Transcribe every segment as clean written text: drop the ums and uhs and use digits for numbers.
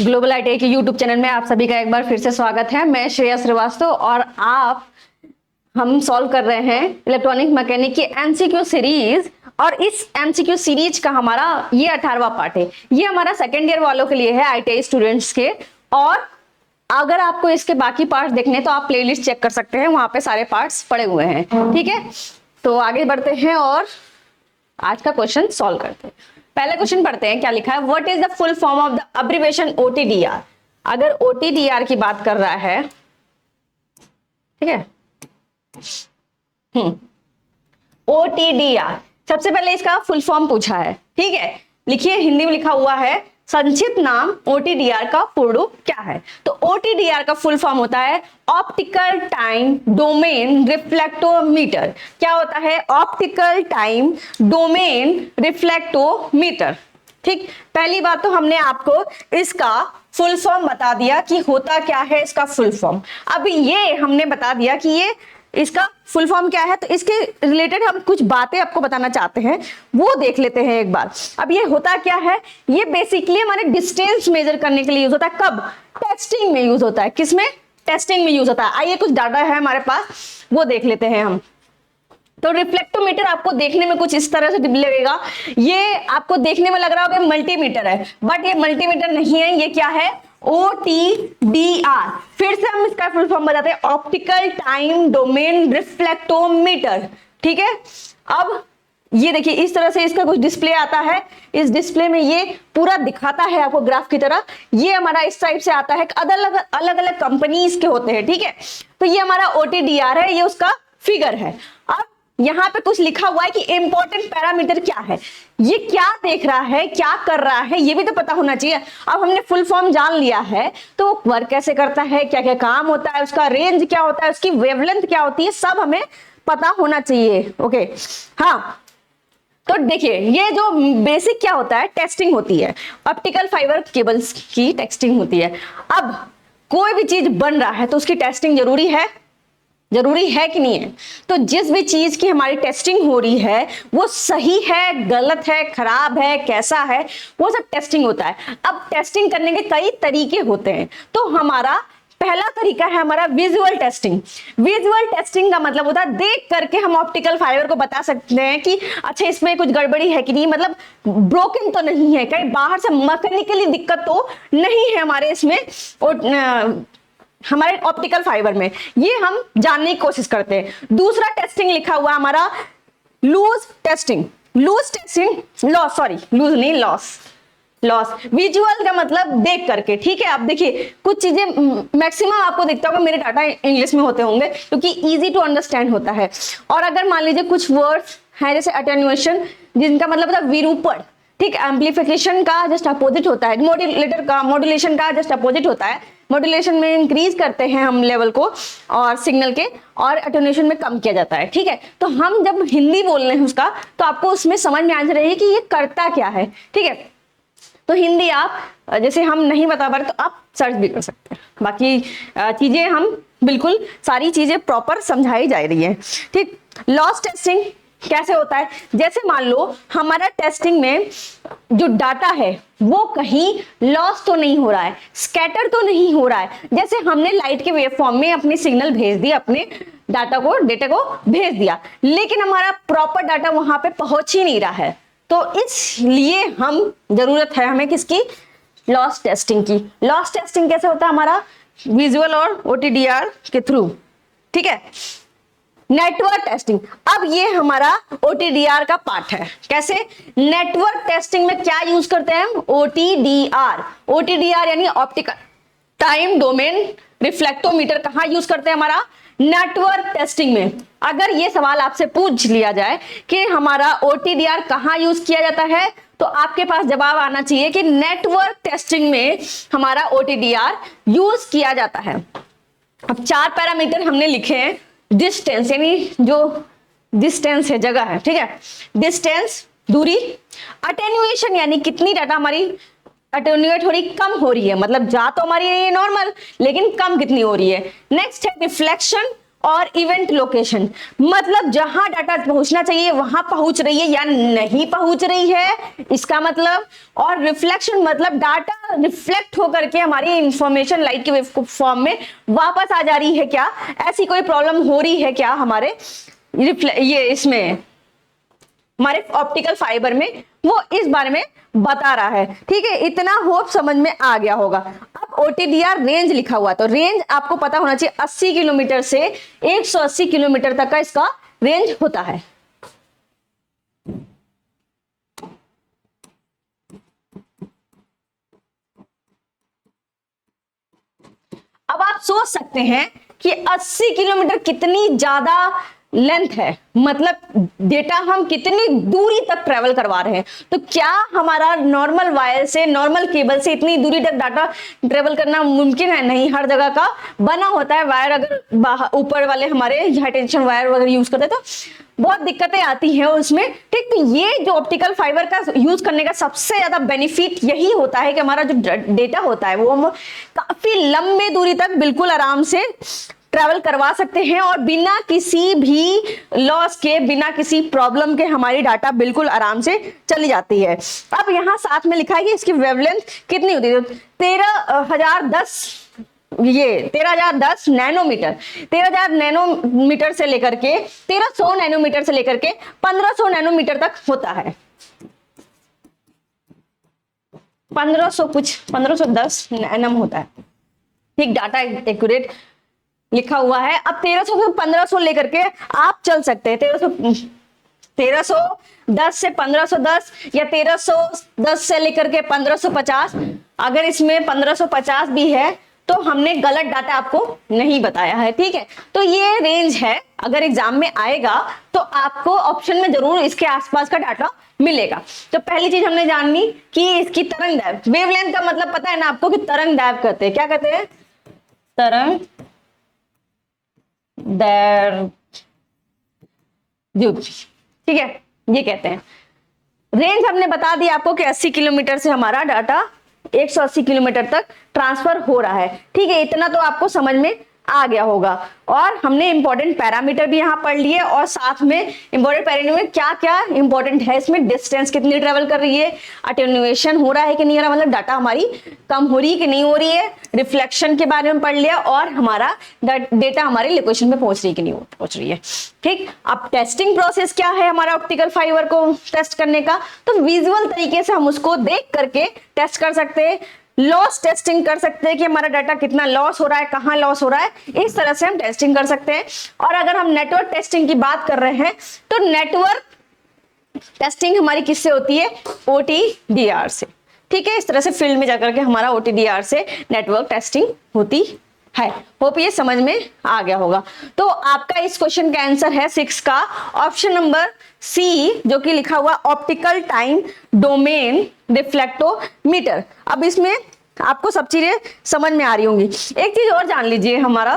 Global IT के YouTube channel में आप सभी का एक बार फिर से स्वागत है। मैं श्रेया श्रीवास्तव और हम सॉल्व कर रहे हैं इलेक्ट्रॉनिक मैकेनिक की एमसीक्यू सीरीज। और इस एमसीक्यू सीरीज का हमारा ये 18वां पार्ट है। ये हमारा सेकेंड ईयर वालों के लिए है, आईटीआई स्टूडेंट्स के। और अगर आपको इसके बाकी पार्ट्स देखने हैं तो आप प्लेलिस्ट चेक कर सकते हैं, वहां पे सारे पार्ट्स पड़े हुए हैं। ठीक है, तो आगे बढ़ते हैं और आज का क्वेश्चन सॉल्व करते हैं। पहले क्वेश्चन पढ़ते हैं, क्या लिखा है। What is the full form of the abbreviation OTDR. अगर ओटीडीआर की बात कर रहा है, ठीक है, ओटीडीआर सबसे पहले इसका फुल फॉर्म पूछा है। ठीक है, लिखिए, हिंदी में लिखा हुआ है संक्षिप्त नाम ओटीडीआर का पूर्ण रूप क्या है। तो ओटीडीआर का फुल फॉर्म होता है ऑप्टिकल टाइम डोमेन रिफ्लेक्टोमीटर। क्या होता है? Optical time domain reflectometer. ठीक, पहली बात तो हमने आपको इसका फुल फॉर्म बता दिया कि होता क्या है इसका फुल फॉर्म। अब ये हमने बता दिया कि ये इसका फुल फॉर्म क्या है, तो इसके रिलेटेड हम कुछ बातें आपको बताना चाहते हैं, वो देख लेते हैं एक बार। अब ये होता क्या है, ये बेसिकली हमारे डिस्टेंस मेजर करने के लिए यूज होता है। कब? टेस्टिंग में यूज होता है। किसमें? टेस्टिंग में यूज होता है। आइए कुछ डाटा है हमारे पास, वो देख लेते हैं हम। तो रिफ्लेक्टोमीटर आपको देखने में कुछ इस तरह से लगेगा। ये आपको देखने में लग रहा होगा मल्टीमीटर है, बट ये मल्टीमीटर नहीं है। ये क्या है? OTDR। फिर से हम इसका फुल फॉर्म बताते हैं, ऑप्टिकल टाइम डोमेन रिफ्लेक्टोमीटर। ठीक है, अब ये देखिए इस तरह से इसका कुछ डिस्प्ले आता है। इस डिस्प्ले में ये पूरा दिखाता है आपको ग्राफ की तरह। ये हमारा इस टाइप से आता है, अलग अलग कंपनीज के होते हैं। ठीक है, तो ये हमारा OTDR है, ये उसका फिगर है। अब यहाँ पे कुछ लिखा हुआ है कि इंपॉर्टेंट पैरामीटर क्या है, ये क्या देख रहा है, क्या कर रहा है, ये भी तो पता होना चाहिए। अब हमने फुल फॉर्म जान लिया है, तो वो वर्क कैसे करता है, क्या क्या काम होता है, उसका रेंज क्या होता है, उसकी वेवलेंथ क्या होती है, सब हमें पता होना चाहिए। ओके, हाँ, तो देखिए ये जो बेसिक क्या होता है, टेस्टिंग होती है। ऑप्टिकल फाइबर केबल्स की टेस्टिंग होती है। अब कोई भी चीज बन रहा है तो उसकी टेस्टिंग जरूरी है कि नहीं है? तो जिस भी चीज की हमारी टेस्टिंग हो रही है वो सही है, गलत है, खराब है, कैसा है, वो सब टेस्टिंग होता है। अब टेस्टिंग करने के कई तरीके होते हैं। तो हमारा पहला तरीका है हमारा विजुअल टेस्टिंग। विजुअल टेस्टिंग का मतलब होता है देख करके हम ऑप्टिकल फाइबर को बता सकते हैं कि अच्छा इसमें कुछ गड़बड़ी है कि नहीं, मतलब ब्रोकन तो नहीं है, कहीं बाहर से मैकेनिकली दिक्कत तो नहीं है हमारे इसमें, हमारे ऑप्टिकल फाइबर में। ये हम जानने की कोशिश करते हैं। दूसरा टेस्टिंग लिखा हुआ हमारा लूज टेस्टिंग। लॉस विजुअल का मतलब देख करके। ठीक है, अब देखिए कुछ चीजें मैक्सिमम आपको दिखता होगा, मेरे डाटा इंग्लिश में होते होंगे क्योंकि इजी टू अंडरस्टैंड होता है। और अगर मान लीजिए कुछ वर्ड्स हैं जैसे अटेन्युएशन, जिनका मतलब होता है विरूपण। ठीक, एम्पलीफिकेशन का जस्ट अपोजिट होता है मॉड्यूलेशन का जस्ट अपोजिट होता है। मॉड्यूलेशन में इंक्रीज करते हैं हम लेवल को और सिग्नल के, और अटेन्यूएशन में कम किया जाता है। ठीक है, तो हम जब हिंदी बोल रहे हैं उसका, तो आपको उसमें समझ में आ रही है कि ये करता क्या है। ठीक है, तो हिंदी आप जैसे हम नहीं बता पा रहे तो आप सर्च भी कर सकते हैं। बाकी चीजें हम बिल्कुल सारी चीजें प्रॉपर समझाई जा रही है। ठीक, लॉस टेस्टिंग कैसे होता है? जैसे मान लो हमारा टेस्टिंग में जो डाटा है वो कहीं लॉस तो नहीं हो रहा है, स्कैटर तो नहीं हो रहा है। जैसे हमने लाइट के वेवफॉर्म में अपनी सिग्नल भेज दी, अपने डेटा को भेज दिया, लेकिन हमारा प्रॉपर डाटा वहां पे पहुंच ही नहीं रहा है। तो इसलिए हम जरूरत है हमें किसकी? लॉस टेस्टिंग की। लॉस टेस्टिंग कैसे होता है? हमारा विजुअल और OTDR के थ्रू। ठीक है, नेटवर्क टेस्टिंग। अब ये हमारा OTDR का पार्ट है। कैसे? नेटवर्क टेस्टिंग में क्या यूज करते हैं हम? OTDR यानी ऑप्टिकल टाइम डोमेन रिफ्लेक्टोमीटर कहां यूज करते हैं? हमारा नेटवर्क टेस्टिंग में। अगर ये सवाल आपसे पूछ लिया जाए कि हमारा OTDR कहां यूज किया जाता है, तो आपके पास जवाब आना चाहिए कि नेटवर्क टेस्टिंग में हमारा OTDR यूज किया जाता है। अब 4 पैरामीटर हमने लिखे हैं। डिस्टेंस यानी जो डिस्टेंस है, जगह है। ठीक है, डिस्टेंस दूरी। अटेन्युएशन यानी कितनी डाटा हमारी अटेन्युएट हो रही, कम हो रही है, मतलब जा तो हमारी नॉर्मल लेकिन कम कितनी हो रही है। नेक्स्ट है रिफ्लेक्शन और इवेंट लोकेशन, मतलब जहां डाटा पहुंचना चाहिए वहां पहुंच रही है या नहीं पहुंच रही है, इसका मतलब। और रिफ्लेक्शन मतलब डाटा रिफ्लेक्ट होकर के हमारी इंफॉर्मेशन लाइट के वेव फॉर्म में वापस आ जा रही है क्या, ऐसी कोई प्रॉब्लम हो रही है क्या हमारे ये इसमें हमारे ऑप्टिकल फाइबर में, वो इस बारे में बता रहा है। ठीक है, इतना होप समझ में आ गया होगा। अब OTDR रेंज लिखा हुआ, तो रेंज आपको पता होना चाहिए 80 किलोमीटर से 180 किलोमीटर तक का इसका रेंज होता है। अब आप सोच सकते हैं कि 80 किलोमीटर कितनी ज्यादा लेंथ है, मतलब डेटा हम कितनी दूरी तक ट्रेवल करवा रहे हैं। तो क्या हमारा नॉर्मल वायर से, नॉर्मल केबल से इतनी दूरी तक डाटा ट्रेवल करना मुमकिन है? नहीं, हर जगह का बना होता है वायर। अगर ऊपर वाले हमारे हाई टेंशन वायर वगैरह यूज करते तो बहुत दिक्कतें आती हैं उसमें। ठीक, तो ये जो ऑप्टिकल फाइबर का यूज करने का सबसे ज्यादा बेनिफिट यही होता है कि हमारा जो डेटा होता है वो हम काफी लंबे दूरी तक बिल्कुल आराम से ट्रैवल करवा सकते हैं और बिना किसी भी लॉस के, बिना किसी प्रॉब्लम के हमारी डाटा बिल्कुल आराम से चली जाती है। अब यहाँ साथ में लिखा है कि इसकी वेवलेंथ कितनी होती है, 13,010 नैनोमीटर, 13,000 नैनोमीटर से लेकर के 1300 नैनोमीटर से लेकर के 1500 नैनोमीटर तक होता है। 1510 नैनम होता है। ठीक, डाटा एक्यूरेट लिखा हुआ है। अब 1300 से 1500 लेकर के आप चल सकते हैं, 1310 से 1510 या 1310 से लेकर के 1550। अगर इसमें 1550 भी है तो हमने गलत डाटा आपको नहीं बताया है। ठीक है, तो ये रेंज है। अगर एग्जाम में आएगा तो आपको ऑप्शन में जरूर इसके आसपास का डाटा मिलेगा। तो पहली चीज हमने जाननी कि इसकी तरंग दैर्घ्य, वेवलेंथ का मतलब पता है ना आपको कि तरंग दैर्घ्य कहते हैं। क्या कहते हैं? तरंग दैर्घ्य। ठीक है, ये कहते हैं। रेंज हमने बता दिया आपको कि 80 किलोमीटर से हमारा डाटा 180 किलोमीटर तक ट्रांसफर हो रहा है। ठीक है, इतना तो आपको समझ में आ गया होगा। और हमने इंपॉर्टेंट पैरामीटर भी यहां पढ़ लिए और साथ में इंपॉर्टेंट पैरामीटर में क्या क्या इंपॉर्टेंट है, इसमें डिस्टेंस कितनी ट्रेवल कर रही है, अटेन्युएशन हो रहा है कि नहीं हो रहा, मतलब डाटा हमारी कम हो रही है कि नहीं हो रही है, रिफ्लेक्शन के बारे में पढ़ लिया और हमारा डेटा हमारे लोकेशन पे पहुंच रही है कि नहीं पहुंच रही है। ठीक, अब टेस्टिंग प्रोसेस क्या है हमारा ऑप्टिकल फाइबर को टेस्ट करने का, तो विजुअल तरीके से हम उसको देख करके टेस्ट कर सकते हैं। लॉस टेस्टिंग कर सकते हैं कि हमारा डाटा कितना लॉस हो रहा है, कहां लॉस हो रहा है, इस तरह से हम टेस्टिंग कर सकते हैं। और अगर हम नेटवर्क टेस्टिंग की बात कर रहे हैं तो नेटवर्क टेस्टिंग हमारी किससे होती है? OTDR से। ठीक है, इस तरह से फील्ड में जाकर के हमारा OTDR से नेटवर्क टेस्टिंग होती है। होप ये समझ में आ गया होगा। तो आपका इस क्वेश्चन का आंसर है 6 का ऑप्शन नंबर सी, जो कि लिखा हुआ ऑप्टिकल टाइम डोमेन रिफ्लेक्टोमीटर। अब इसमें आपको सब चीजें समझ में आ रही होंगी। एक चीज और जान लीजिए हमारा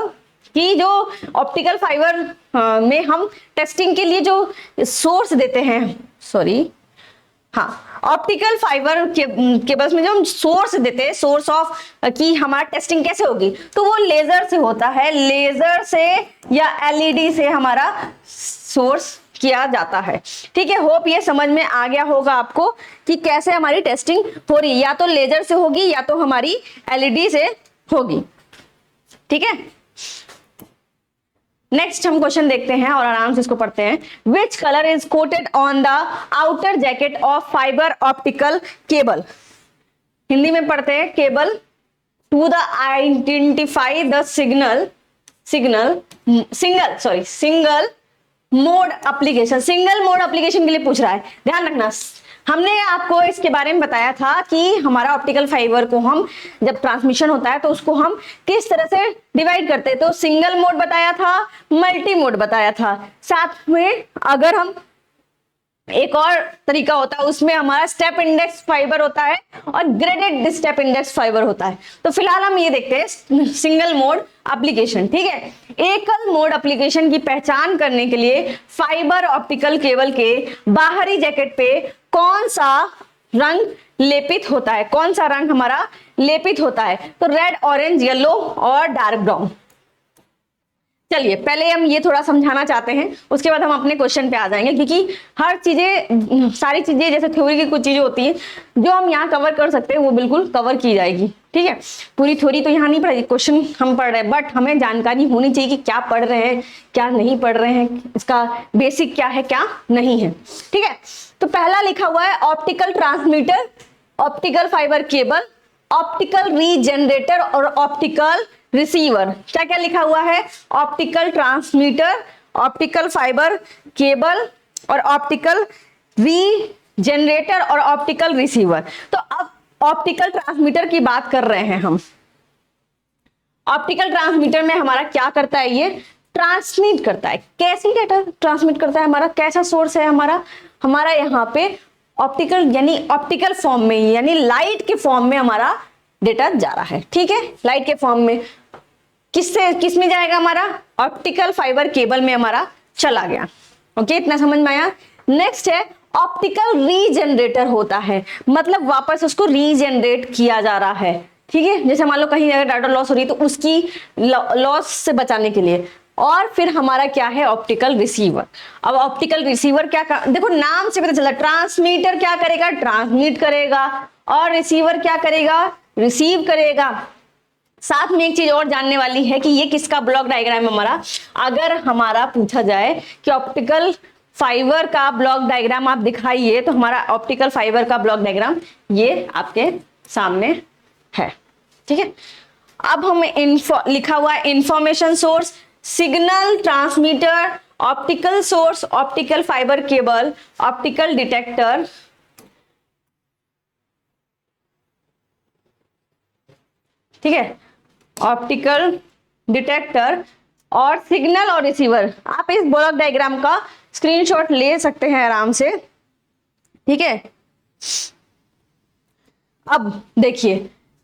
कि जो ऑप्टिकल फाइबर में हम टेस्टिंग के लिए जो सोर्स देते हैं, ऑप्टिकल फाइबर केबल्स में जो हम सोर्स देते हैं, सोर्स ऑफ कि हमारा टेस्टिंग कैसे होगी, तो वो लेजर से होता है। लेजर से या LED से हमारा सोर्स किया जाता है। ठीक है, होप ये समझ में आ गया होगा आपको कि कैसे हमारी टेस्टिंग हो रही है, या तो लेजर से होगी या तो हमारी LED से होगी। ठीक है, नेक्स्ट हम क्वेश्चन देखते हैं और आराम से इसको पढ़ते हैं। Which colour is coated on the outer jacket of fibre optical cable. Hindi में पढ़ते हैं, cable to the identify the single mode application. Single mode application के लिए पूछ रहा है, ध्यान रखना। हमने आपको इसके बारे में बताया था कि हमारा ऑप्टिकल फाइबर को हम जब ट्रांसमिशन होता है तो उसको हम किस तरह से डिवाइड करते हैं। तो सिंगल मोड बताया था, मल्टी मोड बताया था, साथ में अगर हम एक और तरीका होता है उसमें हमारा स्टेप इंडेक्स फाइबर होता है और ग्रेडेड स्टेप इंडेक्स फाइबर होता है। तो फिलहाल हम ये देखते हैं सिंगल मोड एप्लीकेशन। ठीक है, एकल मोड एप्लीकेशन की पहचान करने के लिए फाइबर ऑप्टिकल केबल के बाहरी जैकेट पे कौन सा रंग लेपित होता है, कौन सा रंग हमारा लेपित होता है? तो रेड, ऑरेंज, येलो और डार्क ब्राउन। चलिए पहले हम ये थोड़ा समझाना चाहते हैं, उसके बाद हम अपने क्वेश्चन पे आ जाएंगे, क्योंकि हर चीजें, सारी चीजें जैसे थ्योरी की कुछ चीजें होती हैं जो हम यहाँ कवर कर सकते हैं वो बिल्कुल कवर की जाएगी। ठीक है, पूरी थ्योरी तो यहाँ नहीं पढ़ेगी, क्वेश्चन हम पढ़ रहे हैं, बट हमें जानकारी होनी चाहिए कि क्या पढ़ रहे हैं क्या नहीं पढ़ रहे हैं, इसका बेसिक क्या है क्या नहीं है। ठीक है, तो पहला लिखा हुआ है optical transmitter, optical fibre cable, optical regenerator और ऑप्टिकल रिसीवर। क्या क्या लिखा हुआ है? Optical transmitter, optical fibre cable और ऑप्टिकल रीजनरेटर और ऑप्टिकल रिसीवर। तो अब ऑप्टिकल ट्रांसमीटर की बात कर रहे हैं हम। ऑप्टिकल ट्रांसमीटर में हमारा क्या करता है? ये ट्रांसमिट करता है। कैसी डेटा ट्रांसमिट करता है? हमारा कैसा सोर्स है हमारा यहाँ पे ऑप्टिकल, यानी ऑप्टिकल फॉर्म में, यानी लाइट के फॉर्म में हमारा डेटा जा रहा है। ठीक है, लाइट के फॉर्म में किस में जाएगा? हमारा ऑप्टिकल फाइबर केबल में हमारा चला गया। ओके, इतना समझ में आया। नेक्स्ट है ऑप्टिकल रीजनरेटर होता है, मतलब वापस उसको रीजनरेट किया जा रहा है। ठीक है, जैसे मान लो कहीं अगर डाटा लॉस हो रही है तो उसकी लॉस से बचाने के लिए। और फिर हमारा क्या है? Optical receiver. अब ऑप्टिकल रिसीवर क्या देखो नाम से पता चला, ट्रांसमीटर क्या करेगा? ट्रांसमिट करेगा। और रिसीवर क्या करेगा? रिसीव करेगा। साथ में एक चीज और जानने वाली है कि ये किसका ब्लॉक डायग्राम है हमारा। अगर हमारा पूछा जाए कि ऑप्टिकल फाइबर का ब्लॉक डायग्राम आप दिखाइए, तो हमारा ऑप्टिकल फाइबर का ब्लॉक डायग्राम ये आपके सामने है। ठीक है, अब हम लिखा हुआ है information source, signal transmitter, optical source, optical fibre cable, optical detector, ठीक है, ऑप्टिकल डिटेक्टर और सिग्नल और रिसीवर। आप इस ब्लॉक डायग्राम का स्क्रीनशॉट ले सकते हैं आराम से। ठीक है, अब देखिए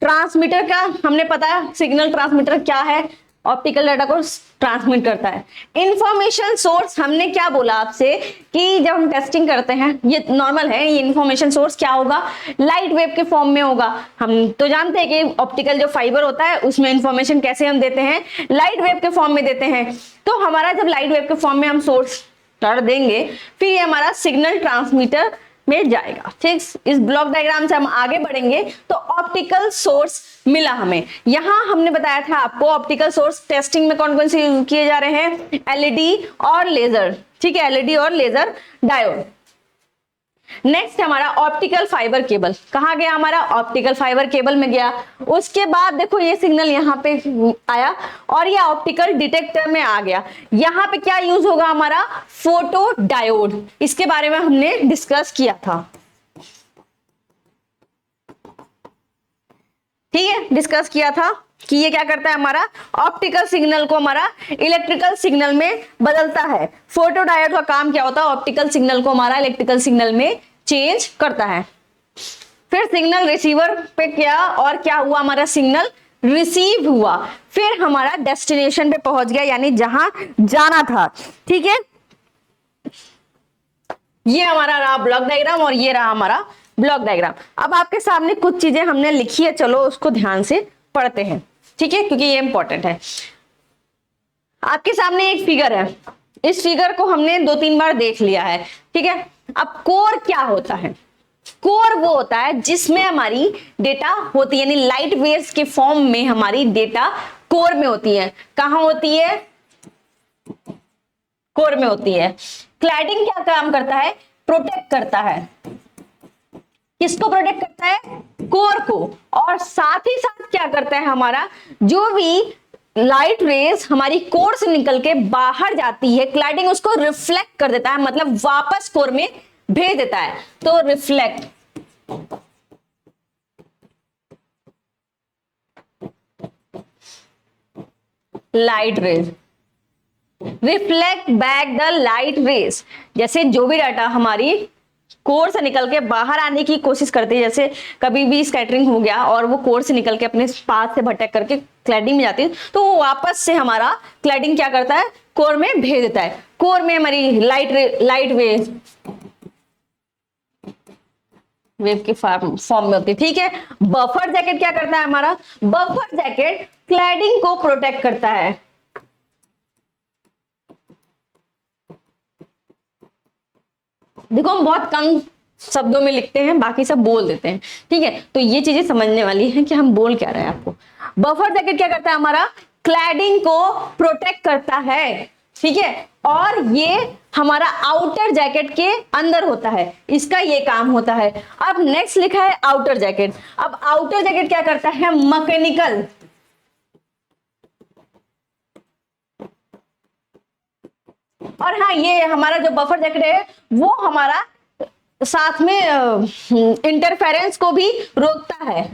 ट्रांसमीटर का हमने पता, सिग्नल ट्रांसमीटर क्या है? ऑप्टिकल डाटा को ट्रांसमिट करता है। इंफॉर्मेशन सोर्स हमने क्या बोला आपसे कि जब हम टेस्टिंग करते हैं, ये नॉर्मल है, ये इंफॉर्मेशन सोर्स क्या होगा? लाइट वेव के फॉर्म में होगा। हम तो जानते हैं कि ऑप्टिकल जो फाइबर होता है उसमें इंफॉर्मेशन कैसे हम देते हैं? लाइट वेव के फॉर्म में देते हैं। तो हमारा जब लाइट वेव के फॉर्म में हम सोर्स डाटा देंगे, फिर ये हमारा सिग्नल ट्रांसमीटर में जाएगा। ठीक, इस ब्लॉक डायग्राम से हम आगे बढ़ेंगे तो ऑप्टिकल सोर्स मिला हमें। यहां हमने बताया था आपको ऑप्टिकल सोर्स टेस्टिंग में कौन कौन से यूज किए जा रहे हैं? एलईडी और लेजर। ठीक है, एलईडी और लेजर डायोड। नेक्स्ट हमारा ऑप्टिकल फाइबर केबल। कहां गया? हमारा ऑप्टिकल फाइबर केबल में गया। उसके बाद देखो ये सिग्नल यहाँ पे आया और ये ऑप्टिकल डिटेक्टर में आ गया। यहाँ पे क्या यूज होगा? हमारा फोटो डायोड। इसके बारे में हमने डिस्कस किया था। ठीक है, डिस्कस किया था कि ये क्या करता है? हमारा ऑप्टिकल सिग्नल को हमारा इलेक्ट्रिकल सिग्नल में बदलता है। फोटो डायोड का काम क्या होता है? ऑप्टिकल सिग्नल को हमारा इलेक्ट्रिकल सिग्नल में चेंज करता है। फिर सिग्नल रिसीवर पे क्या और क्या हुआ? हमारा सिग्नल रिसीव हुआ, फिर हमारा डेस्टिनेशन पे पहुंच गया, यानी जहां जाना था। ठीक है, ये हमारा रहा ब्लॉक डायग्राम और ये रहा हमारा ब्लॉक डायग्राम। अब आपके सामने कुछ चीजें हमने लिखी है, चलो उसको ध्यान से पढ़ते हैं। ठीक है, क्योंकि ये इंपॉर्टेंट है। आपके सामने एक फिगर है, इस फिगर को हमने 2-3 बार देख लिया है। ठीक है, अब कोर क्या होता है? कोर वो होता है जिसमें हमारी डेटा होती है, यानी लाइट वेव्स के फॉर्म में हमारी डेटा कोर में होती है। कहां होती है? कोर में होती है। क्लैडिंग क्या काम करता है? प्रोटेक्ट करता है। किसको प्रोटेक्ट करता है? कोर को। और साथ ही साथ क्या करता है? हमारा जो भी लाइट रेज हमारी कोर से निकल के बाहर जाती है, क्लैडिंग उसको रिफ्लेक्ट कर देता है, मतलब वापस कोर में भेज देता है। तो reflect, light rays, reflect back the light rays. जैसे जो भी डाटा हमारी कोर से निकल के बाहर आने की कोशिश करती है, जैसे कभी भी स्कैटरिंग हो गया और वो कोर से निकल के अपने पाथ से भटक करके क्लैडिंग में जाती है, तो वो वापस से हमारा क्लैडिंग क्या करता है? कोर में भेज देता है। कोर में हमारी लाइट वेव के फॉर्म में होती है। ठीक है, बफर जैकेट क्या करता है? हमारा बफर जैकेट क्लैडिंग को प्रोटेक्ट करता है। देखो हम बहुत कम शब्दों में लिखते हैं, बाकी सब बोल देते हैं, ठीक है। तो ये चीजें समझने वाली हैं कि हम बोल क्या रहे हैं आपको। बफर जैकेट क्या करता है, हमारा क्लैडिंग को प्रोटेक्ट करता है, ठीक है, और ये हमारा आउटर जैकेट के अंदर होता है, इसका ये काम होता है। अब नेक्स्ट लिखा है आउटर जैकेट। अब आउटर जैकेट क्या करता है, मैकेनिकल, और हाँ ये हमारा जो बफर जैकेट है वो हमारा साथ में इंटरफेरेंस को भी रोकता है।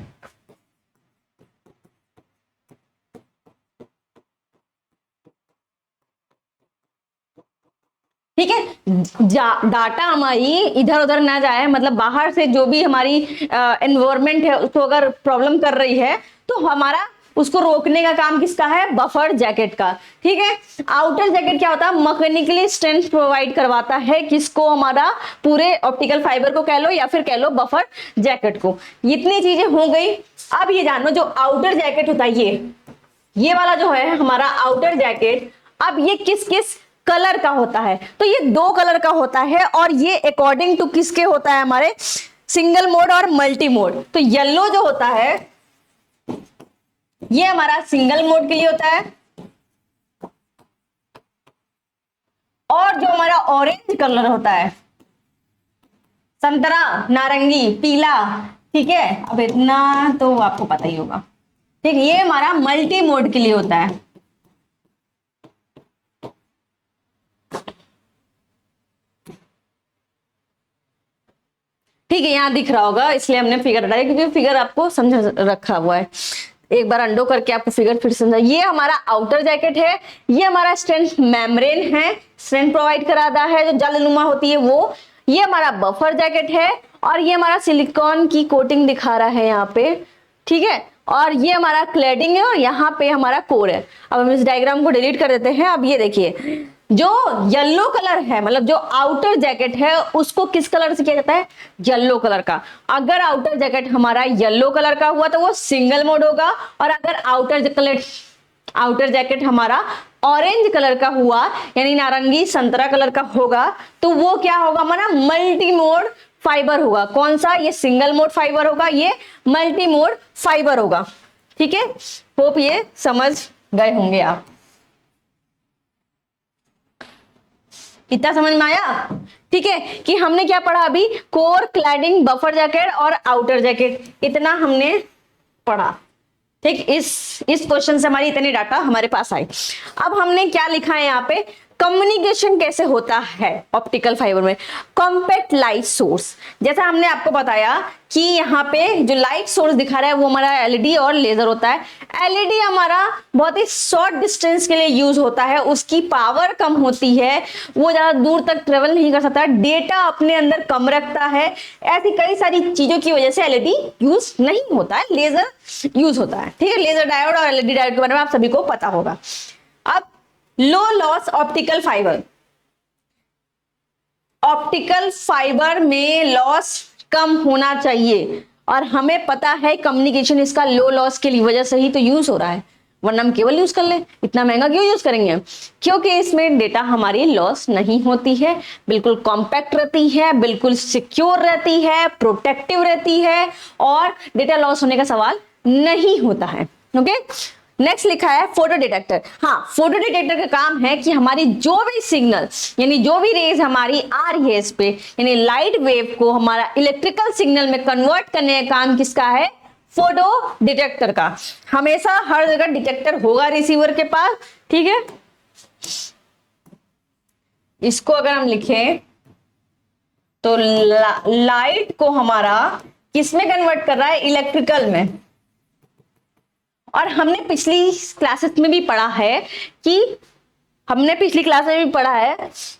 ठीक है, डाटा हमारी इधर उधर ना जाए, मतलब बाहर से जो भी हमारी एनवायरमेंट है उसको अगर प्रॉब्लम कर रही है तो हमारा उसको रोकने का काम किसका है, बफर जैकेट का। ठीक है, आउटर जैकेट क्या होता है, मैकेनिकली स्ट्रेंथ प्रोवाइड करवाता है, किसको, हमारा पूरे ऑप्टिकल फाइबर को कह लो या फिर कह लो बफर जैकेट को। इतनी चीजें हो गई। अब ये जानो जो आउटर जैकेट होता है, ये वाला जो है हमारा आउटर जैकेट, अब ये किस किस कलर का होता है, तो ये 2 कलर का होता है, और ये अकॉर्डिंग टू किसके होता है, हमारे सिंगल मोड और मल्टी मोड। तो येलो जो होता है ये हमारा सिंगल मोड के लिए होता है, और जो हमारा ऑरेंज कलर होता है, संतरा, नारंगी, पीला, ठीक है, अब इतना तो आपको पता ही होगा, ठीक, ये हमारा मल्टी मोड के लिए होता है। ठीक है, यहां दिख रहा होगा इसलिए हमने फिगर हटाया, क्योंकि फिगर आपको समझ रखा हुआ है। एक बार अंडो करके आपको फिगर फिर समझा। ये हमारा आउटर जैकेट है, ये हमारा स्ट्रेंथ मेम्ब्रेन है, स्ट्रेंथ प्रोवाइड कराता है जो जलनुमा होती है वो। ये हमारा बफर जैकेट है, और ये हमारा सिलिकॉन की कोटिंग दिखा रहा है यहाँ पे, ठीक है, और ये हमारा क्लैडिंग है, और यहाँ पे हमारा कोर है। अब हम इस डायग्राम को डिलीट कर देते हैं। अब ये देखिए जो येलो कलर है, मतलब जो आउटर जैकेट है उसको किस कलर से किया जाता है, येलो कलर का। अगर आउटर जैकेट हमारा येलो कलर का हुआ तो वो सिंगल मोड होगा, और अगर आउटर जैकेट हमारा ऑरेंज कलर का हुआ, यानी नारंगी संतरा कलर का होगा, तो वो क्या होगा, हमारा मल्टी मोड फाइबर होगा। कौन सा, ये सिंगल मोड फाइबर होगा, ये मल्टी मोड फाइबर होगा। ठीक है, होप ये समझ गए होंगे आप। इतना समझ में आया? ठीक है, कि हमने क्या पढ़ा अभी, कोर, क्लैडिंग, बफर जैकेट और आउटर जैकेट, इतना हमने पढ़ा। ठीक, इस क्वेश्चन से हमारी इतनी डाटा हमारे पास आई। अब हमने क्या लिखा है यहाँ पे, कम्युनिकेशन कैसे होता है ऑप्टिकल फाइबर में, कॉम्पैक्ट लाइट सोर्स। जैसा हमने आपको बताया कि यहाँ पे जो लाइट सोर्स दिखा रहा है वो हमारा एलईडी और लेजर होता है। एलईडी हमारा बहुत ही शॉर्ट डिस्टेंस के लिए यूज होता है, उसकी पावर कम होती है, वो ज्यादा दूर तक ट्रेवल नहीं कर सकता, डेटा अपने अंदर कम रखता है, ऐसी कई सारी चीजों की वजह से एलईडी यूज नहीं होता है, लेजर यूज होता है। ठीक है, लेजर डायोड और एलईडी डायोड के बारे में आप सभी को पता होगा। अब लो loss optical fibre, optical fibre में लॉस कम होना चाहिए, और हमें पता है कम्युनिकेशन इसका लो लॉस के वजह से ही तो यूज हो रहा है, वरना हम केबल यूज कर ले, इतना महंगा क्यों यूज करेंगे, क्योंकि इसमें डेटा हमारी लॉस नहीं होती है, बिल्कुल कॉम्पैक्ट रहती है, बिल्कुल सिक्योर रहती है, प्रोटेक्टिव रहती है, और डेटा लॉस होने का सवाल नहीं होता है। ओके, नेक्स्ट लिखा है फोटो डिटेक्टर। हाँ, फोटो डिटेक्टर का काम है कि हमारी जो भी सिग्नल, यानी जो भी रेज हमारी आ रही है इस पे, यानी लाइट वेव को हमारा इलेक्ट्रिकल सिग्नल में कन्वर्ट करने का काम किसका है, फोटो डिटेक्टर का। हमेशा हर जगह डिटेक्टर होगा रिसीवर के पास। ठीक है, इसको अगर हम लिखें तो लाइट को हमारा किसमें कन्वर्ट कर रहा है, इलेक्ट्रिकल में। और हमने पिछली क्लासेस में भी पढ़ा है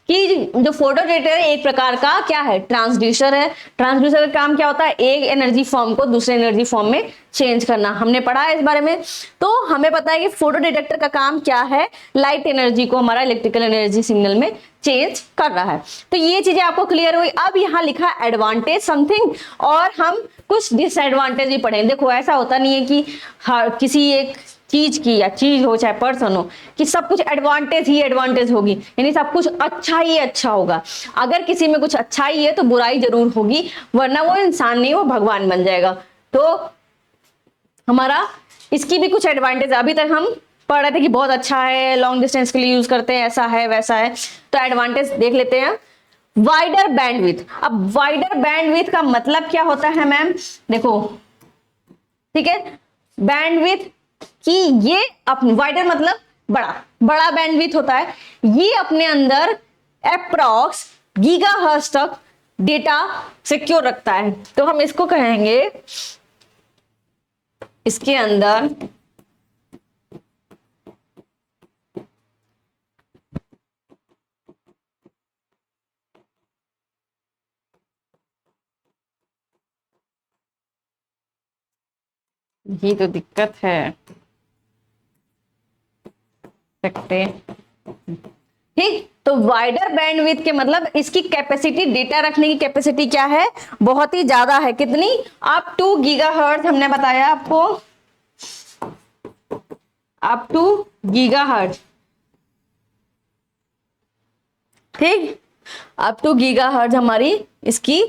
कि जो फोटो डिटेक्टर एक प्रकार का क्या है, ट्रांसड्यूसर है। ट्रांसड्यूसर का काम क्या होता है, एक एनर्जी फॉर्म को दूसरे एनर्जी फॉर्म में चेंज करना, हमने पढ़ा है इस बारे में। तो हमें पता है कि फोटो डिटेक्टर का काम क्या है, लाइट एनर्जी को हमारा इलेक्ट्रिकल एनर्जी सिग्नल में चेंज कर रहा है। तो ये चीजें आपको क्लियर हुई। अब यहाँ लिखा एडवांटेज समथिंग, और हम कुछ डिसएडवांटेज भी पढ़े। देखो, ऐसा होता नहीं है कि हर किसी एक चीज की, या चीज हो चाहे पर्सन हो, कि सब कुछ एडवांटेज ही एडवांटेज होगी, यानी सब कुछ अच्छा ही अच्छा होगा। अगर किसी में कुछ अच्छाई है तो बुराई जरूर होगी, वरना वो इंसान नहीं, वो भगवान बन जाएगा। तो हमारा इसकी भी कुछ एडवांटेज, अभी तक हम पढ़ रहे थे कि बहुत अच्छा है, लॉन्ग डिस्टेंस के लिए यूज करते हैं, ऐसा है वैसा है। तो एडवांटेज देख लेते हैं। Wider bandwidth. अब वाइडर बैंडविड्थ का मतलब क्या होता है मैम, देखो, ठीक है, बैंडविड्थ कि ये वाइडर मतलब बड़ा, बड़ा बैंडविड्थ होता है, ये अपने अंदर अप्रॉक्स गीगाहर्ट्ज तक डेटा सिक्योर रखता है। तो हम इसको कहेंगे, इसके अंदर ये तो दिक्कत है, सकते, ठीक। तो वाइडर बैंडविड्थ के मतलब इसकी कैपेसिटी, डेटा रखने की कैपेसिटी क्या है, बहुत ही ज्यादा है। कितनी, अप टू गीगाहर्ट्ज हमने बताया आपको, अप टू गीगाहर्ट्ज, ठीक, अप टू गीगाहर्ट्ज हमारी इसकी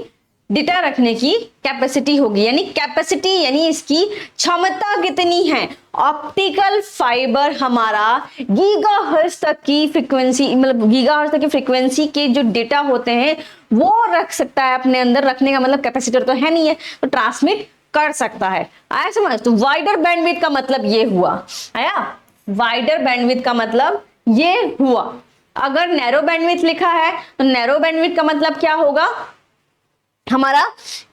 डेटा रखने की कैपेसिटी होगी। यानी कैपेसिटी यानी इसकी क्षमता कितनी है, ऑप्टिकल फाइबर हमारा गीगाहर्ट्ज तक की फ्रीक्वेंसी, मतलब गीगाहर्ट्ज तक की फ्रीक्वेंसी के जो डेटा होते हैं वो रख सकता है अपने अंदर। रखने का मतलब कैपेसिटर तो है नहीं है, तो ट्रांसमिट कर सकता है। आया समझ। तो वाइडर बैंडविड्थ का मतलब ये हुआ, आया, वाइडर बैंडविड्थ का मतलब ये हुआ। अगर नैरो बैंडविड्थ लिखा है तो नैरो बैंडविड्थ का मतलब क्या होगा हमारा,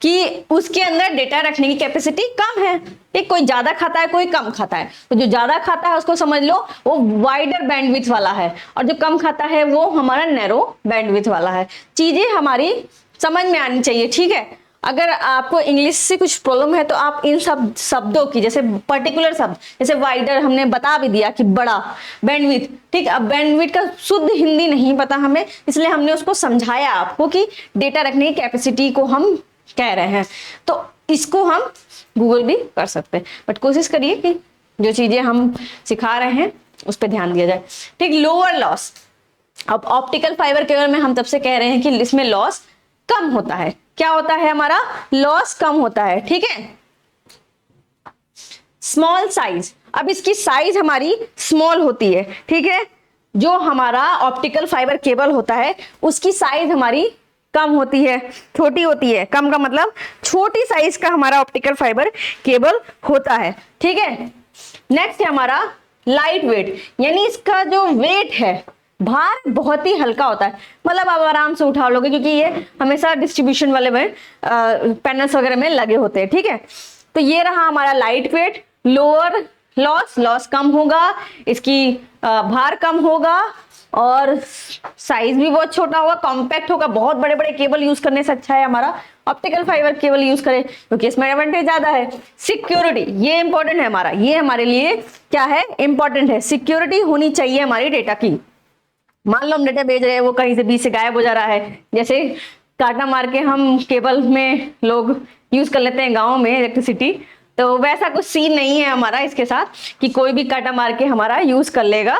कि उसके अंदर डेटा रखने की कैपेसिटी कम है। एक कोई ज्यादा खाता है, कोई कम खाता है, तो जो ज्यादा खाता है उसको समझ लो वो वाइडर बैंडविड्थ वाला है, और जो कम खाता है वो हमारा नैरो बैंडविड्थ वाला है। चीजें हमारी समझ में आनी चाहिए, ठीक है। अगर आपको इंग्लिश से कुछ प्रॉब्लम है तो आप इन सब शब्दों की, जैसे पर्टिकुलर शब्द, जैसे वाइडर हमने बता भी दिया कि बड़ा, बैंडविड्थ, ठीक। अब बैंडविड्थ का शुद्ध हिंदी नहीं पता हमें, इसलिए हमने उसको समझाया आपको कि डेटा रखने की कैपेसिटी को हम कह रहे हैं। तो इसको हम गूगल भी कर सकते हैं, बट कोशिश करिए कि जो चीजें हम सिखा रहे हैं उस पर ध्यान दिया जाए, ठीक। Lower loss. अब ऑप्टिकल फाइबर केबल में हम तब से कह रहे हैं कि इसमें लॉस कम होता है। क्या होता है हमारा, लॉस कम होता है, ठीक है। Small size. अब इसकी साइज हमारी स्मॉल होती है, ठीक है। जो हमारा ऑप्टिकल फाइबर केबल होता है उसकी साइज हमारी कम होती है, छोटी होती है। कम का मतलब छोटी साइज का हमारा ऑप्टिकल फाइबर केबल होता है, ठीक है। नेक्स्ट है हमारा लाइट वेट, यानी इसका जो वेट है, भार बहुत ही हल्का होता है। मतलब आप आराम से उठा लोगे, क्योंकि ये हमेशा डिस्ट्रीब्यूशन वाले में पैनल्स वगैरह में लगे होते हैं, ठीक है। तो ये रहा हमारा light weight. Lower loss, loss कम होगा, इसकी भार कम होगा, और साइज भी बहुत छोटा होगा, कॉम्पैक्ट होगा। बहुत बड़े बड़े केबल यूज करने से अच्छा है हमारा ऑप्टिकल फाइबर केबल यूज करें, क्योंकि इसमें एडवांटेज ज्यादा है। सिक्योरिटी, ये इंपॉर्टेंट है हमारा, ये हमारे लिए क्या है, इंपॉर्टेंट है। सिक्योरिटी होनी चाहिए हमारी डेटा की। मान लो हम डेटा भेज रहे हैं, वो कहीं से बीच से गायब हो जा रहा है, जैसे काटा मार के हम केबल में लोग यूज कर लेते हैं गाँव में इलेक्ट्रिसिटी, तो वैसा कुछ सीन नहीं है हमारा इसके साथ कि कोई भी काटा मार के हमारा यूज कर लेगा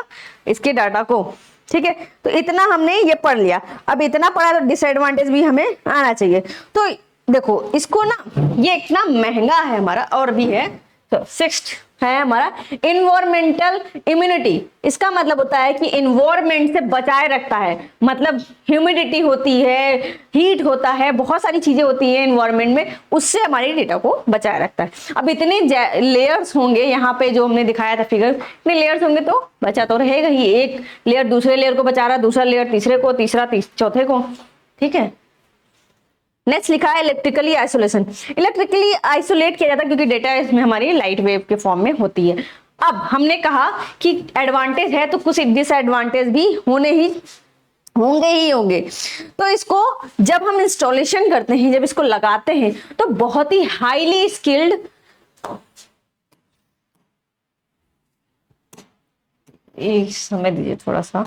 इसके डाटा को, ठीक है। तो इतना हमने ये पढ़ लिया। अब इतना पढ़ा तो डिसएडवांटेज भी हमें आना चाहिए। तो देखो इसको ना, ये इतना महंगा है हमारा, और भी है। तो सिक्स्थ है हमारा इन्वायरमेंटल इम्यूनिटी। इसका मतलब होता है कि इन्वायरमेंट से बचाए रखता है, मतलब ह्यूमिडिटी होती है, हीट होता है, बहुत सारी चीजें होती है इन्वायरमेंट में, उससे हमारे डेटा को बचाए रखता है। अब इतने लेयर्स होंगे यहाँ पे जो हमने दिखाया था फिगर, इतने लेयर्स होंगे तो बचा तो रहेगा ही। एक लेयर दूसरे लेयर को बचा रहा, दूसरा लेयर तीसरे को, तीसरा चौथे को, ठीक है। नेक्स्ट लिखा है इलेक्ट्रिकली आइसोलेशन। इलेक्ट्रिकली आइसोलेट किया जाता है क्योंकि डेटा इसमें हमारी लाइट वेव के फॉर्म में होती है। अब हमने कहा कि एडवांटेज है तो कुछ डिसएडवांटेज भी होंगे ही होंगे। तो इसको जब हम इंस्टॉलेशन करते हैं, जब इसको लगाते हैं, तो बहुत ही हाईली स्किल्ड, एक समय दीजिए थोड़ा सा,